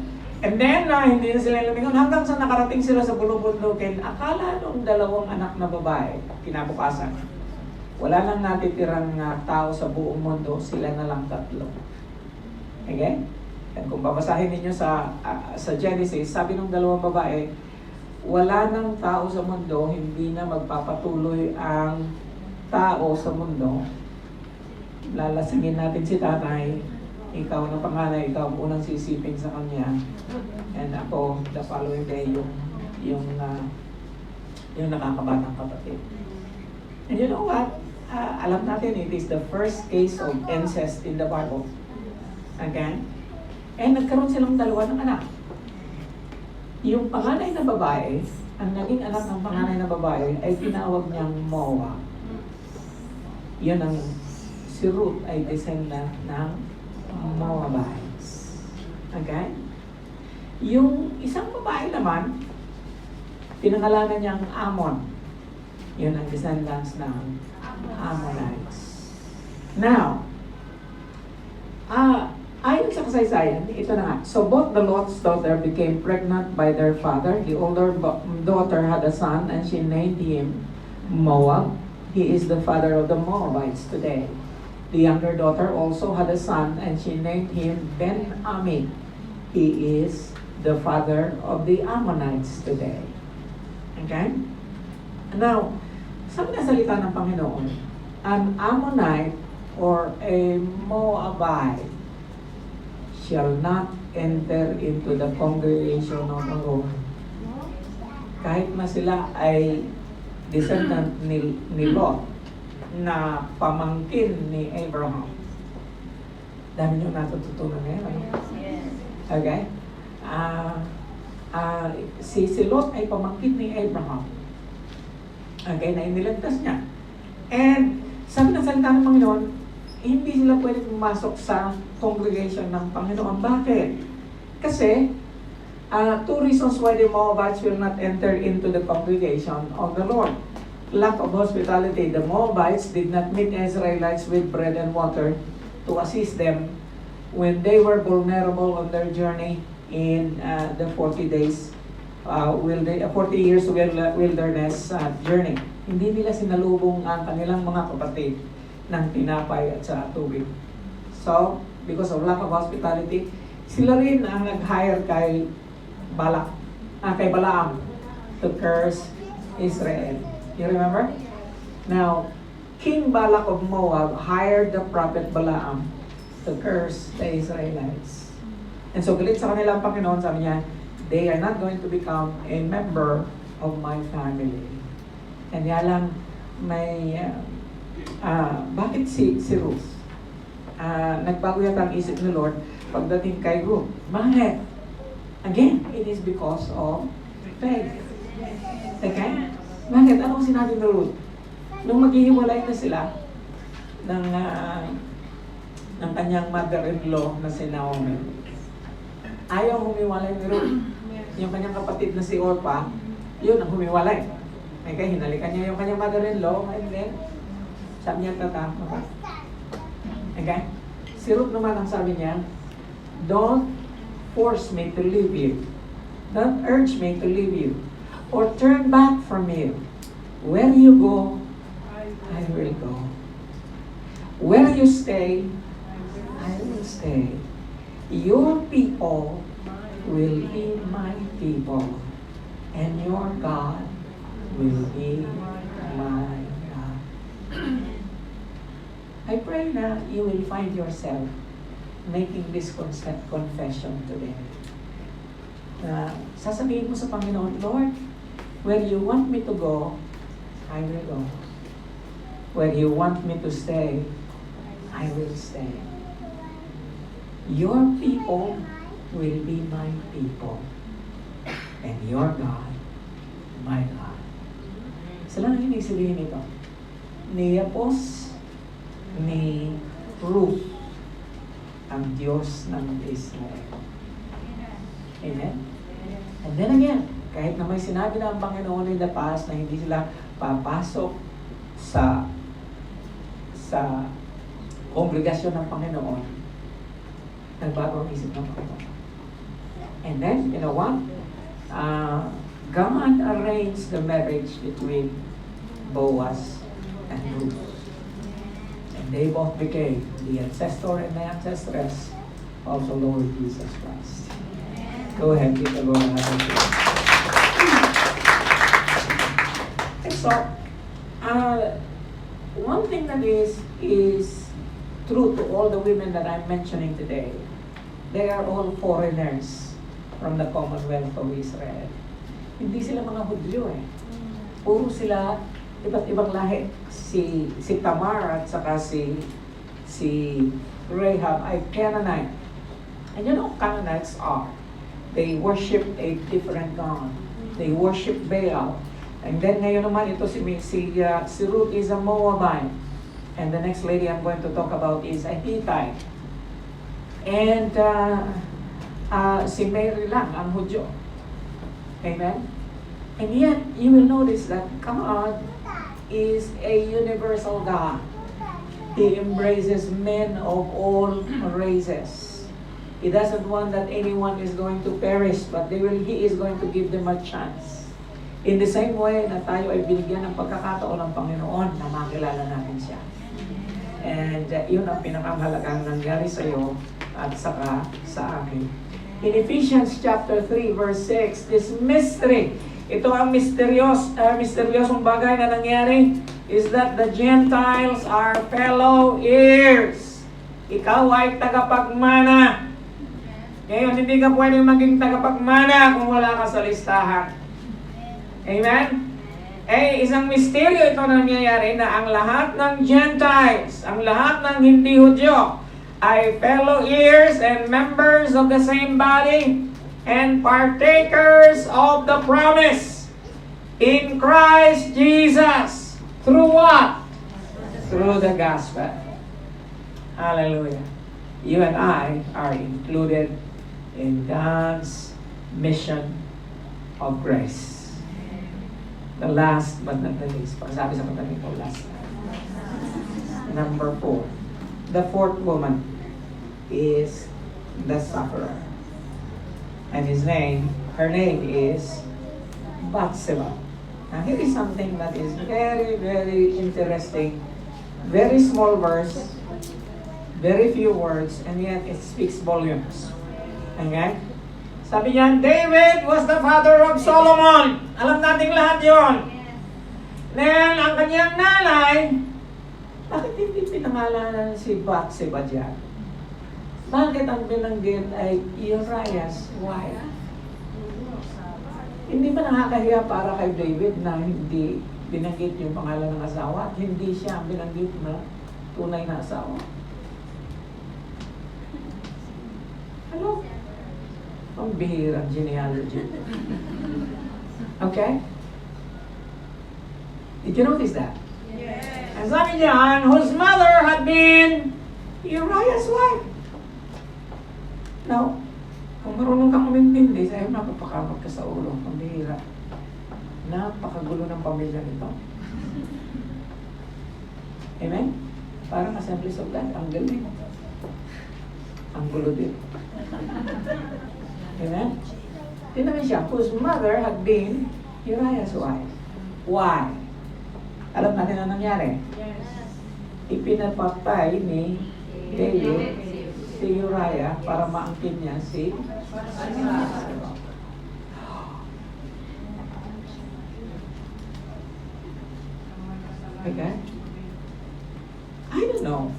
[SPEAKER 1] And then, hindi na sila lumingon hanggang sa nakarating sila sa bulubundukin. Akala nung 2 anak na babae, kinabukasan, wala nang natitirang tao sa buong mundo, sila na lang 3. Okay? And kung babasahin ninyo sa Genesis, sabi ng 2 babae, wala ng tao sa mundo, hindi na magpapatuloy ang tao sa mundo. Lalasingin natin si tatay, ikaw na panganay, ikaw ang unang sisipin sa kanya. And ako, the following day, yung nakakabatang kapatid. And you know what? Alam natin, it is the first case of incest in the Bible. Again. And nagkaroon silang dalawa ng anak. Yung panganay na babae, ang naging anak ng panganay na babae ay tinawag niyang Moa. Yun ang si Ruth ay descendant ng Moabites. Okay? Yung isang babae naman, pinangalanan niyang Ammon. Yun ang descendants ng Ammonites. Now, ayon sa kasaysayan, ito na nga. So both the Lot's daughter became pregnant by their father. The older daughter had a son and she named him Moab. He is the father of the Moabites today. The younger daughter also had a son and she named him Ben-Ami. He is the father of the Ammonites today. Okay? Now, sabi na salita ng Panginoon, an Ammonite or a Moabite shall not enter into the congregation of the Lord. Kahit na sila ay descendant ni Lot, na pamangkin ni Abraham. Dami nyo natututunan ngayon. Okay? Si Lot ay pamangkin ni Abraham. Okay, na iniligtas niya. And sabi ng salita ng Panginoon, hindi sila pwede pumasok sa congregation ng Panginoon. Bakit? Kasi, two reasons why the Moabites will not enter into the congregation of the Lord. Lack of hospitality. The Moabites did not meet Israelites with bread and water to assist them when they were vulnerable on their journey in the 40 days 40 years wilderness journey. Hindi nila sinalubong ang kanilang mga kapatid ng tinapay at sa tubig. So, because of lack of hospitality, sila rin ang nag-hire kay Balaam to curse Israel. You remember? Now, King Balak of Moab hired the prophet Balaam to curse the Israelites. And so, galit sa kanila ang Panginoon, sabi niya, they are not going to become a member of my family. And yan lang, may, bakit si Ruth? Nagbago yata ang isip ni Lord pagdating kay Ruth. Bakit? Again, it is because of faith. Okay? Bakit? Anong sinabi ni Ruth? Nung maghihiwalay na sila ng kanyang mother-in-law na si Naomi, ayaw humiwalay ni Ruth. Yung kanyang kapatid na si Orpah, yun ang humiwalay. Okay, hinalikan niya yung kanyang mother-in-law, and then, sabi niya, tatama. Okay? Si Ruth naman ang sabi niya, don't force me to leave you. Don't urge me to leave you. Or turn back from you. Where you go, I will go. Where you stay, I will stay. Your people will be my people, and your God will be my God. I pray na you will find yourself making this confession today. Sasabihin mo sa Panginoon, Lord, where you want me to go, I will go. Where you want me to stay, I will stay. Your people will be my people, and your God, my God. Sila nang hindi sabihin ito. Niyapos ni Ruth ang Diyos ng Israel. Amen? And then again, kahit na may sinabi na ang Panginoon in the past na hindi sila papasok sa kongregasyon ng Panginoon, nagbago ang isip ng Panginoon. And then, you know what? God arranged the marriage between Boaz and Ruth. And they both became the ancestor and the ancestress of the Lord Jesus Christ. Go ahead, give the Lord another praise. So, one thing that is true to all the women that I'm mentioning today, they are all foreigners from the Commonwealth of Israel. Hindi sila mga Hudyo eh. Puro sila iba't ibang lahi. Si Tamar at saka si Rahab ay Canaanite. And you know Canaanites are. They worship a different God. They worship Baal. And then ngayon naman ito si Ruth is a Moabite. And the next lady I'm going to talk about is a Hittite. And si Mary lang ang Hudyo. Amen? And yet, you will notice that God is a universal God. He embraces men of all races. He doesn't want that anyone is going to perish, but He is going to give them a chance. In the same way na tayo ay binigyan ng pagkakataon ng Panginoon na makilala natin siya. And yun ang pinakamahalagang nangyari sa iyo at saka sa akin. In Ephesians chapter 3 verse 6, this mystery, ito ang misteryosong bagay na nangyari, is that the Gentiles are fellow heirs. Ikaw ay tagapagmana. Ngayon, hindi ka pwedeng maging tagapagmana kung wala ka sa listahan. Amen? Isang misteryo ito na nangyayari na ang lahat ng Gentiles, ang lahat ng hindi Hudyo, ay fellow heirs and members of the same body and partakers of the promise in Christ Jesus. Through what? Through the gospel. Hallelujah. You and I are included in God's mission of grace. The last but not the least. Pagsabi sa katabi ko, last. Number 4. The fourth woman is the sufferer. And her name is Bathsheba. Now here is something that is very, very interesting. Very small verse, very few words, and yet it speaks volumes. Okay? Sabi niya, David was the father of Solomon. Alam nating lahat yon. Then, ang kanyang nanay, bakit hindi pinangalanan si Bathsheba dyan? Bakit ang binanggit ay Uriah's wife? Hindi ba nakakahiya para kay David na hindi binanggit yung pangalan ng asawa at hindi siya ang binanggit na tunay na asawa? Ano? Ang bihirang genealogy. Okay? Did you notice that? Yes. And sabi niyan, whose mother had been Uriah's wife. Now, kung marunong kang umintindi, sa'yo napapakamot ka sa ulo. Ang bihira. Napakagulo ng pamilya nito. Amen? Parang Assemblies of God, ang galing. Ang gulo din. Amen? Tinamin siya, whose mother had been Uriah's wife. Why? Alam natin ang nangyari? Yes. Ipinapatay ni David si Uriah para maangkin niya si Bathsheba. Okay? I don't know.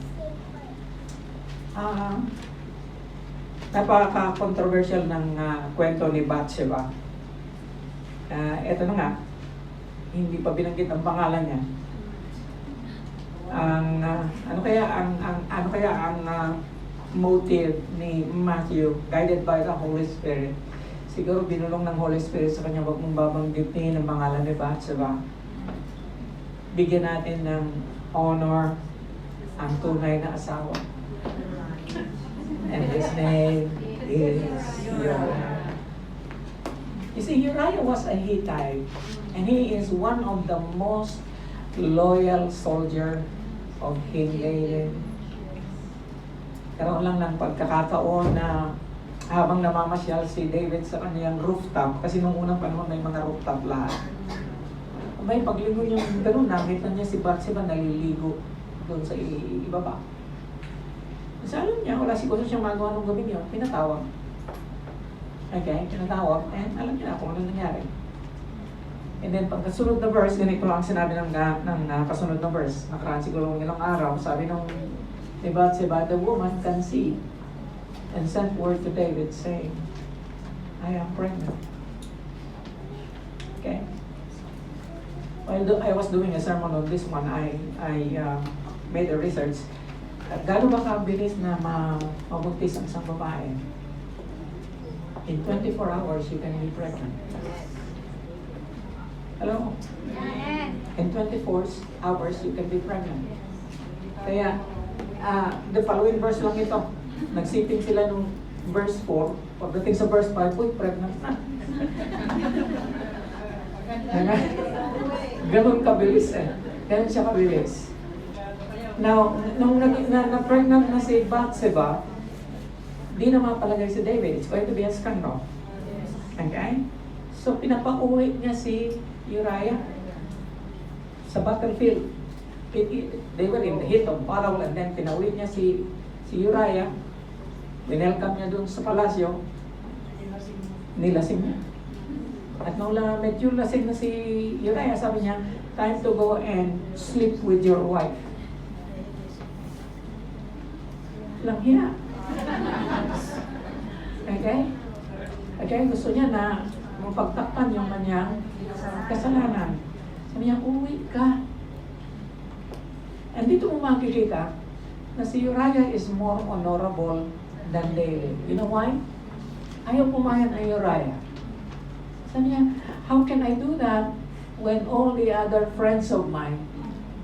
[SPEAKER 1] Napaka-controversial ng kwento ni Bathsheba. Ito na nga, hindi pa binanggit ang pangalan niya. Ano kaya ang motive ni Matthew, guided by the Holy Spirit? Siguro binulong ng Holy Spirit sa kanya, wag mong babanggitin ang pangalan ni Bathsheba. Bigyan natin ng honor ang tunay na asawa. And his name is Uriah. You see, Uriah was a Hittite, and he is one of the most loyal soldier of King David. Karoon lang ng pagkakataon na habang namamasyal si David sa kanyang rooftop, kasi nung unang panahon may mga rooftop lahat. May pagligo niya, ganun, nakita niya si Bathsheba naliligo doon sa ibaba. Kasi alam niya, wala siguro siyang magawa nung gabi niyo, pinatawag. Okay, pinatawag, and alam niya na kung ano nangyari. And then pagkasunod na verse, ganito ang sinabi ng kasunod na verse. Nakaraan siguro ng ilang araw, sabi nung Bathsheba, the woman conceived and sent word to David saying, I am pregnant. Okay? While I was doing a sermon on this one, I made a research. Gano'n ba kabilis na mabuntis ang isang babae? In 24 hours, you can be pregnant. Hello? In 24 hours, you can be pregnant. Kaya, the following verse lang ito. Nagsiping sila nung verse 4. Pagdating sa verse 5, uy, pregnant na. Ganun kabilis eh. Ganun siya kabilis. Now, nung na-pregnant na si Bathsheba, di na mapalagay si David. It's going to be a scandal. Okay? So, pinapauwi niya si Uriah sa battlefield. They were in the heat of battle and then pinauwi niya si Uriah. Winelcome niya doon sa palasyo. Nilasing niya. At nung medyo lasing na si Uriah, sabi niya, time to go and sleep with your wife. Lang hiya. Okay? Okay, gusto niya na mapagtakpan yung kanyang kasalanan. Sabi niya, uwi ka. And dito mo makikita na si Uriah is more honorable than David. You know why? Ayaw pumayag ang Uriah. Sabi niya, how can I do that when all the other friends of mine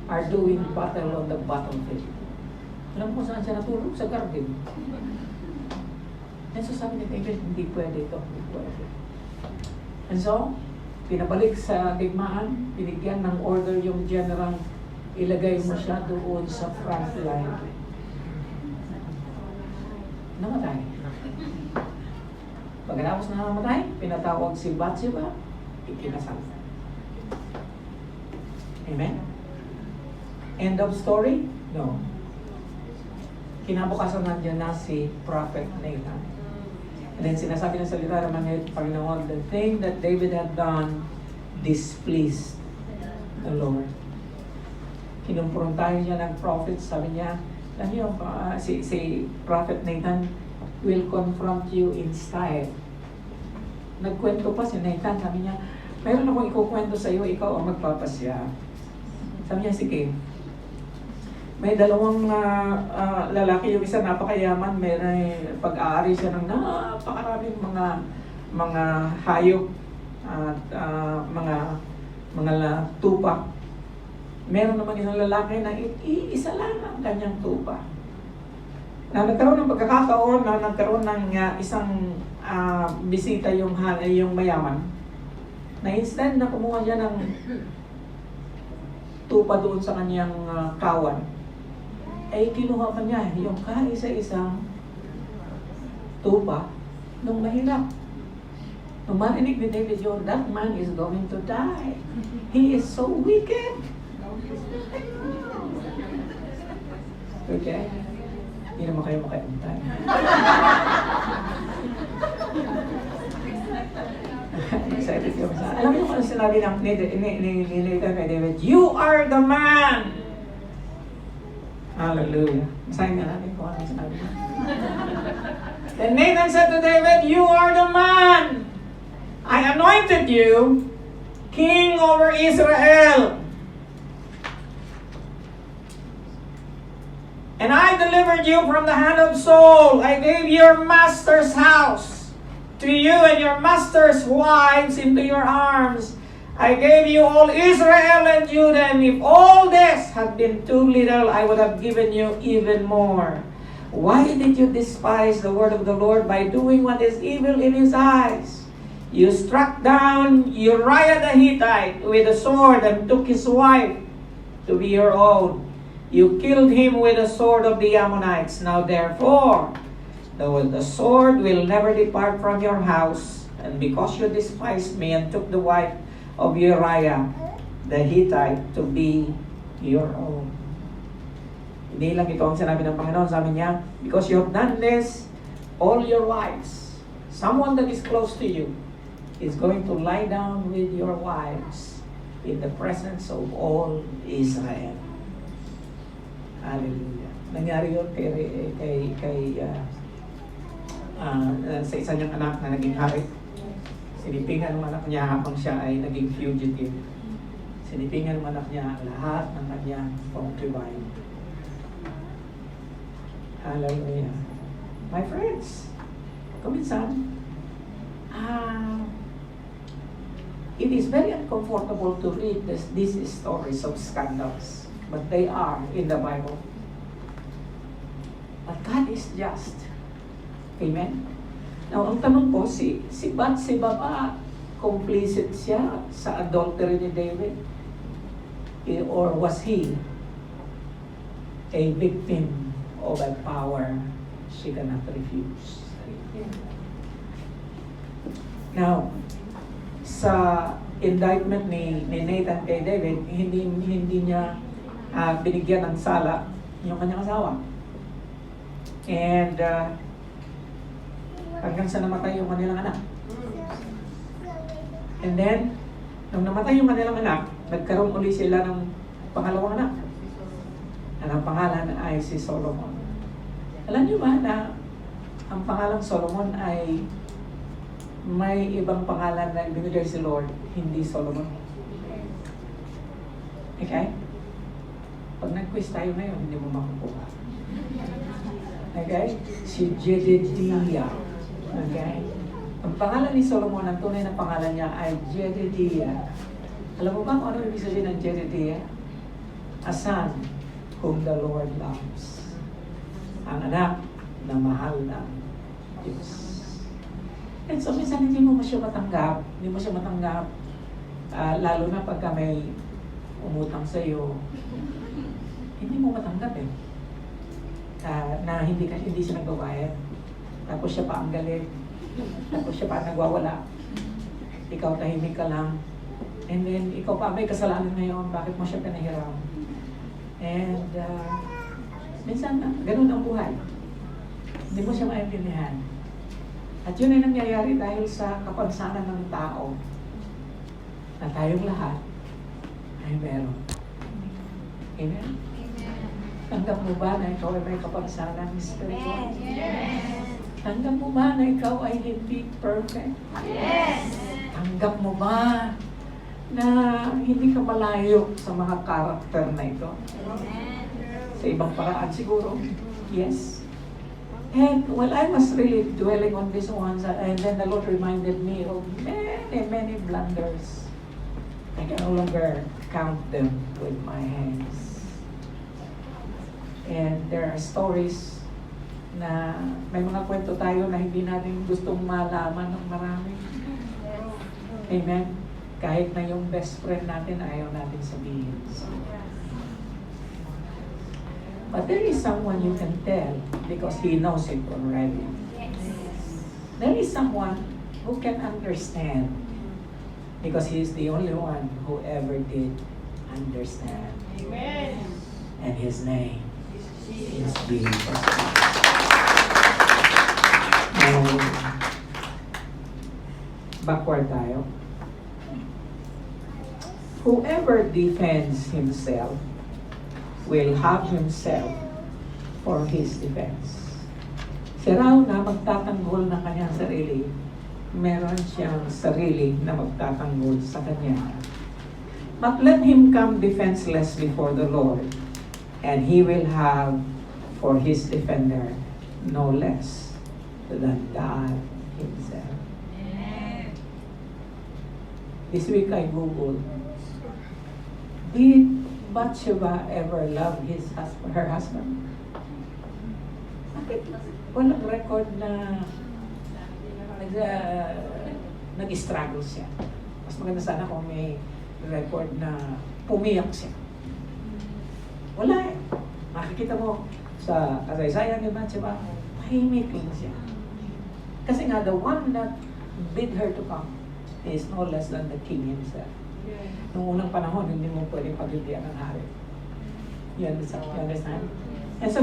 [SPEAKER 1] are doing battle on the battlefield? Alam mo saan siya natulog? Sa garden. And so sabi ni David, hindi pwede ito. Hindi pwede. And so, pinabalik sa digmaan, binigyan ng order yung general, ilagay mo siya doon sa front line. Namatay. Pagkatapos na namatay, pinatawag si Bathsheba, ikinasal. Amen? End of story? No. Kinabukasan nandiyan na si Prophet Nathan. And then sinasabi ng salita naman ni Panginoon, the thing that David had done displeased the Lord. Kinumprontahin niya ng prophet, sabi niya, alam niyo, si Prophet Nathan will confront you in style. Nagkwento pa si Nathan, sabi niya, mayroon akong ikukwento sa iyo, ikaw ang magpapasya. Sabi niya, sige. May dalawang lalaki, yung isa napakayaman, may pag-aari siya ng napakaraming mga hayop at mga tupa. Meron naman isang lalaki na isa lang ang kanyang tupa. Na nagkaroon ng pagkakataon na nagkaroon ng isang bisita yung mayaman. Na instead na kumuha niya ng tupa doon sa kanyang kawan, ay kinuha pa niya yung kaisa-isang tupa nung mahirap. Nung marinig ni David yun, that man is going to die. He is so wicked. Okay? Hindi naman kayo makaintay. Excited yung sa... Alam mo kung ano sinabi ng Nathan kay David? You are the man! Hallelujah. Masahin nga natin kung ano sinabi niya. Then Nathan said to David, you are the man! I anointed you king over Israel. And I delivered you from the hand of Saul. I gave your master's house to you and your master's wives into your arms. I gave you all Israel and Judah, and if all this had been too little, I would have given you even more. Why did you despise the word of the Lord by doing what is evil in his eyes? You struck down Uriah the Hittite with a sword and took his wife to be your own. You killed him with the sword of the Ammonites. Now therefore, the sword will never depart from your house, and because you despised me and took the wife of Uriah the Hittite to be your own. Hindi lang ito ang sinabi ng Panginoon. Sabi niya, because you have done this, all your wives, someone that is close to you, is going to lie down with your wives in the presence of all Israel. Hallelujah. Nangyari yun sa isa niyang anak na naging hari. Sinipingan ng anak niya habang siya ay naging fugitive. Sinipingan ng anak niya lahat ng kanyang concubine. Hallelujah. My friends, kuminsan, it is very uncomfortable to read these stories of scandals, but they are in the Bible. But God is just. Amen? Now, ang tanong ko, si Bathsheba ba, complicit siya sa adultery ni David? Or was he a victim of a power she cannot refuse? Now, sa indictment ni Nathan kay David, hindi niya binigyan ng sala yung kanyang asawa. And hanggang sa namatay yung kanilang anak. And then, nung namatay yung kanilang anak, nagkaroon ulit sila ng pangalawang anak. Ang pangalan ay si Solomon. Alam niyo ba na ang pangalang Solomon ay may ibang pangalan na binigay si Lord, hindi Solomon. Okay? Pag nag-quiz tayo ngayon, hindi mo makukuha. Okay? Si Jedediah. Okay? Ang pangalan ni Solomon, ang tunay na pangalan niya ay Jedediah. Alam mo ba kung ano ibig sabihin ng Jedediah? A son whom the Lord loves. Ang anak na mahal ng Diyos. And so, minsan hindi mo siya matanggap. Lalo na pagka may umutang sa iyo, hindi mo matanggap na hindi siya nagbabayad. Tapos siya pa ang galit. Tapos siya pa nagwawala. Ikaw tahimik ka lang. And then, ikaw pa may kasalanan ngayon. Bakit mo siya pinahiram? And minsan, ganun ang buhay. Hindi mo siya maintindihan. At yun ay nangyayari dahil sa kapansanan ng tao na tayong lahat ay meron. Amen? Tanggap mo ba na ikaw ay may kapansanan spiritual?
[SPEAKER 2] Yes!
[SPEAKER 1] Tanggap mo ba na ikaw ay hindi perfect?
[SPEAKER 2] Yes!
[SPEAKER 1] Tanggap mo ba na hindi ka malayo sa mga karakter na ito? Sa ibang paraan siguro? Yes. And while I was really dwelling on this one, and then the Lord reminded me of many blunders. I can no longer count them with my hands. And there are stories na may mga kwento tayo na hindi natin gustong malaman ng marami. Amen? Kahit na yung best friend natin, ayaw natin sabihin. But there is someone you can tell because he knows it already.
[SPEAKER 2] Yes.
[SPEAKER 1] There is someone who can understand because he is the only one who ever did understand.
[SPEAKER 2] Amen.
[SPEAKER 1] And his name is Jesus. Now, backward tayo. Whoever defends himself will have himself for his defense. Siya raw na magtatanggol ng kanyang sarili, meron siyang sarili na magtatanggol sa kanya. But let him come defenseless before the Lord, and he will have for his defender no less than God himself. This week I googled, did Bathsheba ever love her husband? Bakit walang record na nag-struggle siya? Mas maganda sana kung may record na pumiyak siya. Wala Makikita mo sa kasaysayan ni Bathsheba, tahimik lang siya. Kasi nga, the one that bid her to come is no less than the king himself. Noong unang panahon, hindi mo pwedeng paglintian ng hari. You understand? And so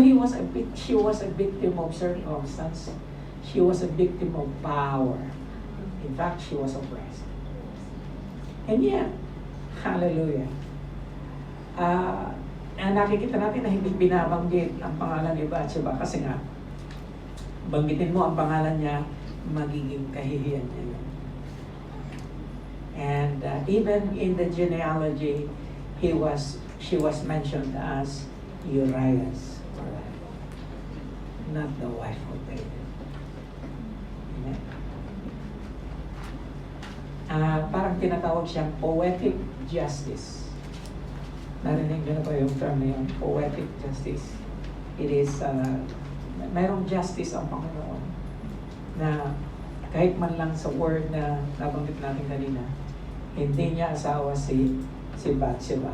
[SPEAKER 1] she was a victim of circumstance. She was a victim of power. In fact, she was oppressed. And yet, hallelujah, nakikita natin na hindi binabanggit ang pangalan ni Bathsheba kasi nga, banggitin mo ang pangalan niya, magiging kahihiyan niya yun. And even in the genealogy, she was mentioned as Uriah's wife, not the wife of David. Amen. Parang tinatawag siyang poetic justice. Narinig niyo na ba yung term na yun? Poetic justice. It is, mayroong justice ang Panginoon na kahit man lang sa word na nabanggit natin kanina, hindi niya asawa si Bathsheba.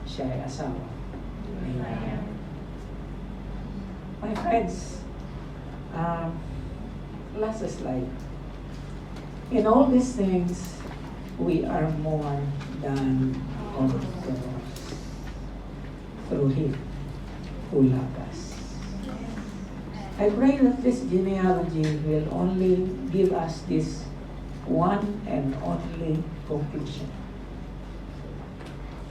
[SPEAKER 1] Siya ay asawa. Amen. My friends, last slide. In all these things, we are more than conquerors through Him who loved us. I pray that this genealogy will only give us this one and only conclusion.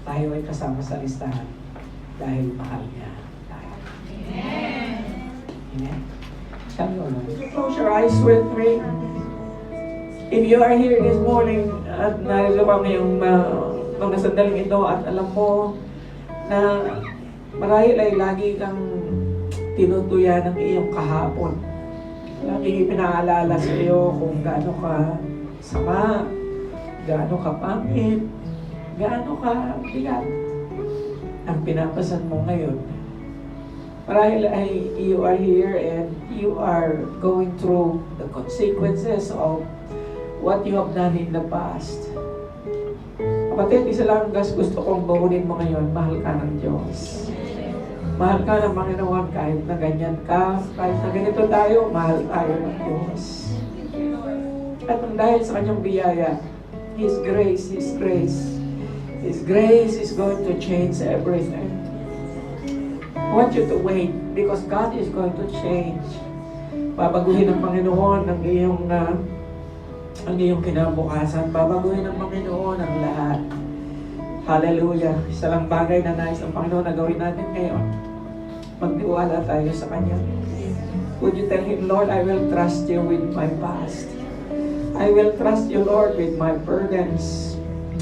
[SPEAKER 1] Tayo ay kasama sa listahan dahil mahal niya tayo. Amen. Amen. Shall we close your eyes with me? If you are here this morning at narito ka ngayong mga sandaling ito at alam mo na marahil ay lagi kang tinutuya ng iyong kahapon. Lagi pinaalala sa iyo kung gaano ka sama, gaano ka pangit, gaano ka bigat ang pinapasan mo ngayon. Marahil ay you are here and you are going through the consequences of what you have done in the past. Kapatid, isa lang gusto kong baunin mo ngayon, mahal ka ng Diyos. Mahal ka ng Panginoon kahit na ganyan ka, kahit na ganito tayo, mahal tayo ng Diyos. At dahil sa kanyang biyaya, His grace is going to change everything. I want you to wait because God is going to change. Babaguhin ng Panginoon ang iyong kinabukasan. Babaguhin ng Panginoon ang lahat. Hallelujah. Isa lang bagay na nais ng Panginoon na gawin natin ngayon. Magtiwala tayo sa Kanya. Would you tell Him, Lord, I will trust You with my past. I will trust You, Lord, with my burdens.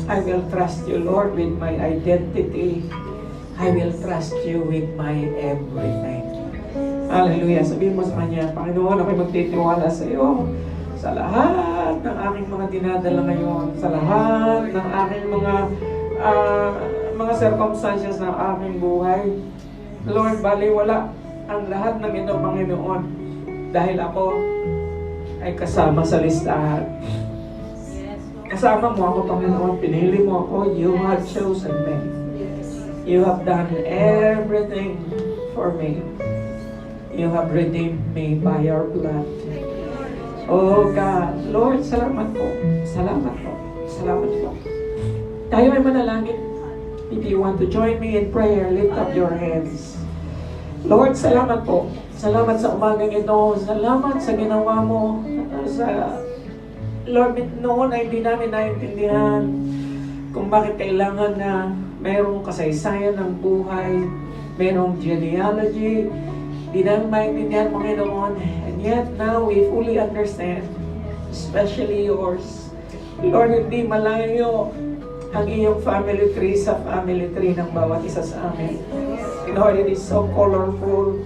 [SPEAKER 1] I will trust You, Lord, with my identity. I will trust You with my everything. Hallelujah. Sabihin mo sa Kanya, Panginoon, ako'y magtitiwala sa Iyo sa lahat ng aking mga dinadala ngayon, sa lahat ng aking mga circumstances ng aking buhay. Lord, baliwala ang lahat ng ito, Panginoon, dahil ako ay kasama sa listahan. Kasama mo ako, Panginoon, pinili mo ako, You have chosen me. You have done everything for me. You have redeemed me by Your blood. Oh God, Lord, salamat po. Salamat po. Salamat po. Tayo ay manalangin. If you want to join me in prayer, lift up your hands. Lord, salamat po. Salamat sa umagang ito. Salamat sa ginawa mo. Lord, noon ay hindi namin naintindihan kung bakit kailangan na mayroong kasaysayan ng buhay, mayroong genealogy. Di namin maintindihan, Panginoon. And yet, now we fully understand, especially yours. Lord, hindi malayo ang iyong family tree sa family tree ng bawat isa sa amin. Lord, it is so colorful.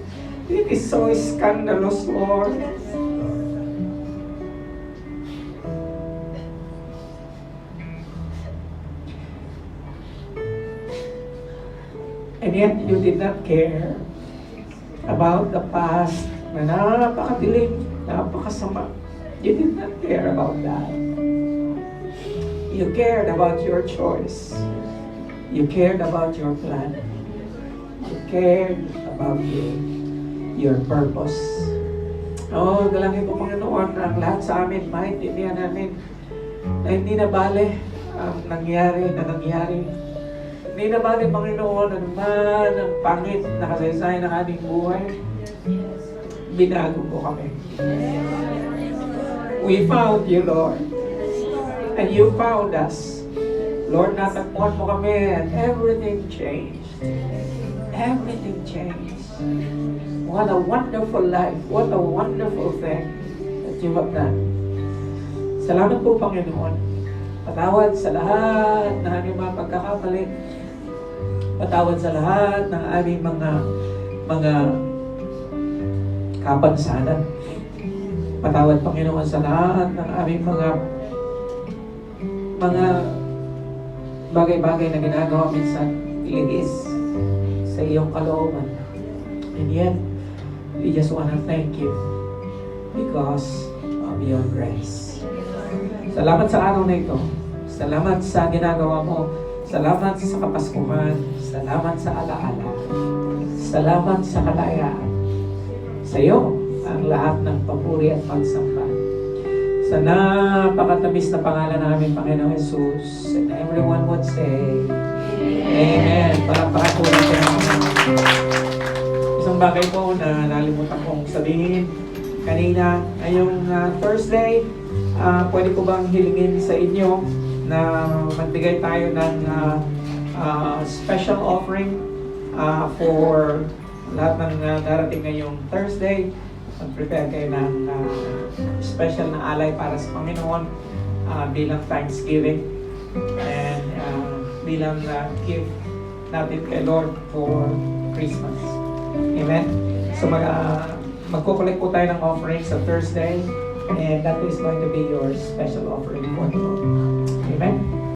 [SPEAKER 1] It is so scandalous, Lord. And yet, you did not care about the past na napakadilim, napakasama. You did not care about that. You cared about your choice. You cared about your plan. You cared about your purpose. Oh, dalangin ko, Panginoon, ang lahat sa amin, maintindihan namin na hindi na bale ang nangyari. Hindi na bale, Panginoon, ano man ang pangit na kasaysayan ng ating buhay. Binago mo kami. We found you, Lord. And you found us. Lord, natagpuan mo kami and everything changed. Everything changed. What a wonderful life. What a wonderful thing that you have done. Salamat po, Panginoon. Patawad sa lahat ng aming mga pagkakamali. Patawad sa lahat ng aming mga kapansanan. Patawad, Panginoon, sa lahat ng aming mga bagay-bagay na ginagawa minsan iligis sa iyong kalooban. And yet, we just want to thank you because of your grace. Salamat sa araw na ito. Salamat sa ginagawa mo. Salamat sa Kapaskuhan. Salamat sa alaala. Salamat sa kalayaan. Sa iyo ang lahat ng papuri at pagsamba. Sa napakatamis na pangalan namin, Panginoong Jesus. And everyone would say, Amen. Palakpakan po natin. Isang bagay po na nalimutan kong sabihin kanina, ngayong Thursday, pwede ko bang hilingin sa inyo na magbigay tayo ng special offering for lahat ng darating ngayong Thursday. Mag-prepare kayo ng special na alay para sa Panginoon bilang Thanksgiving and bilang gift natin kay Lord for Christmas. Amen? So magkukulik po tayo ng offering sa Thursday and that is going to be your special offering for the Lord. Amen?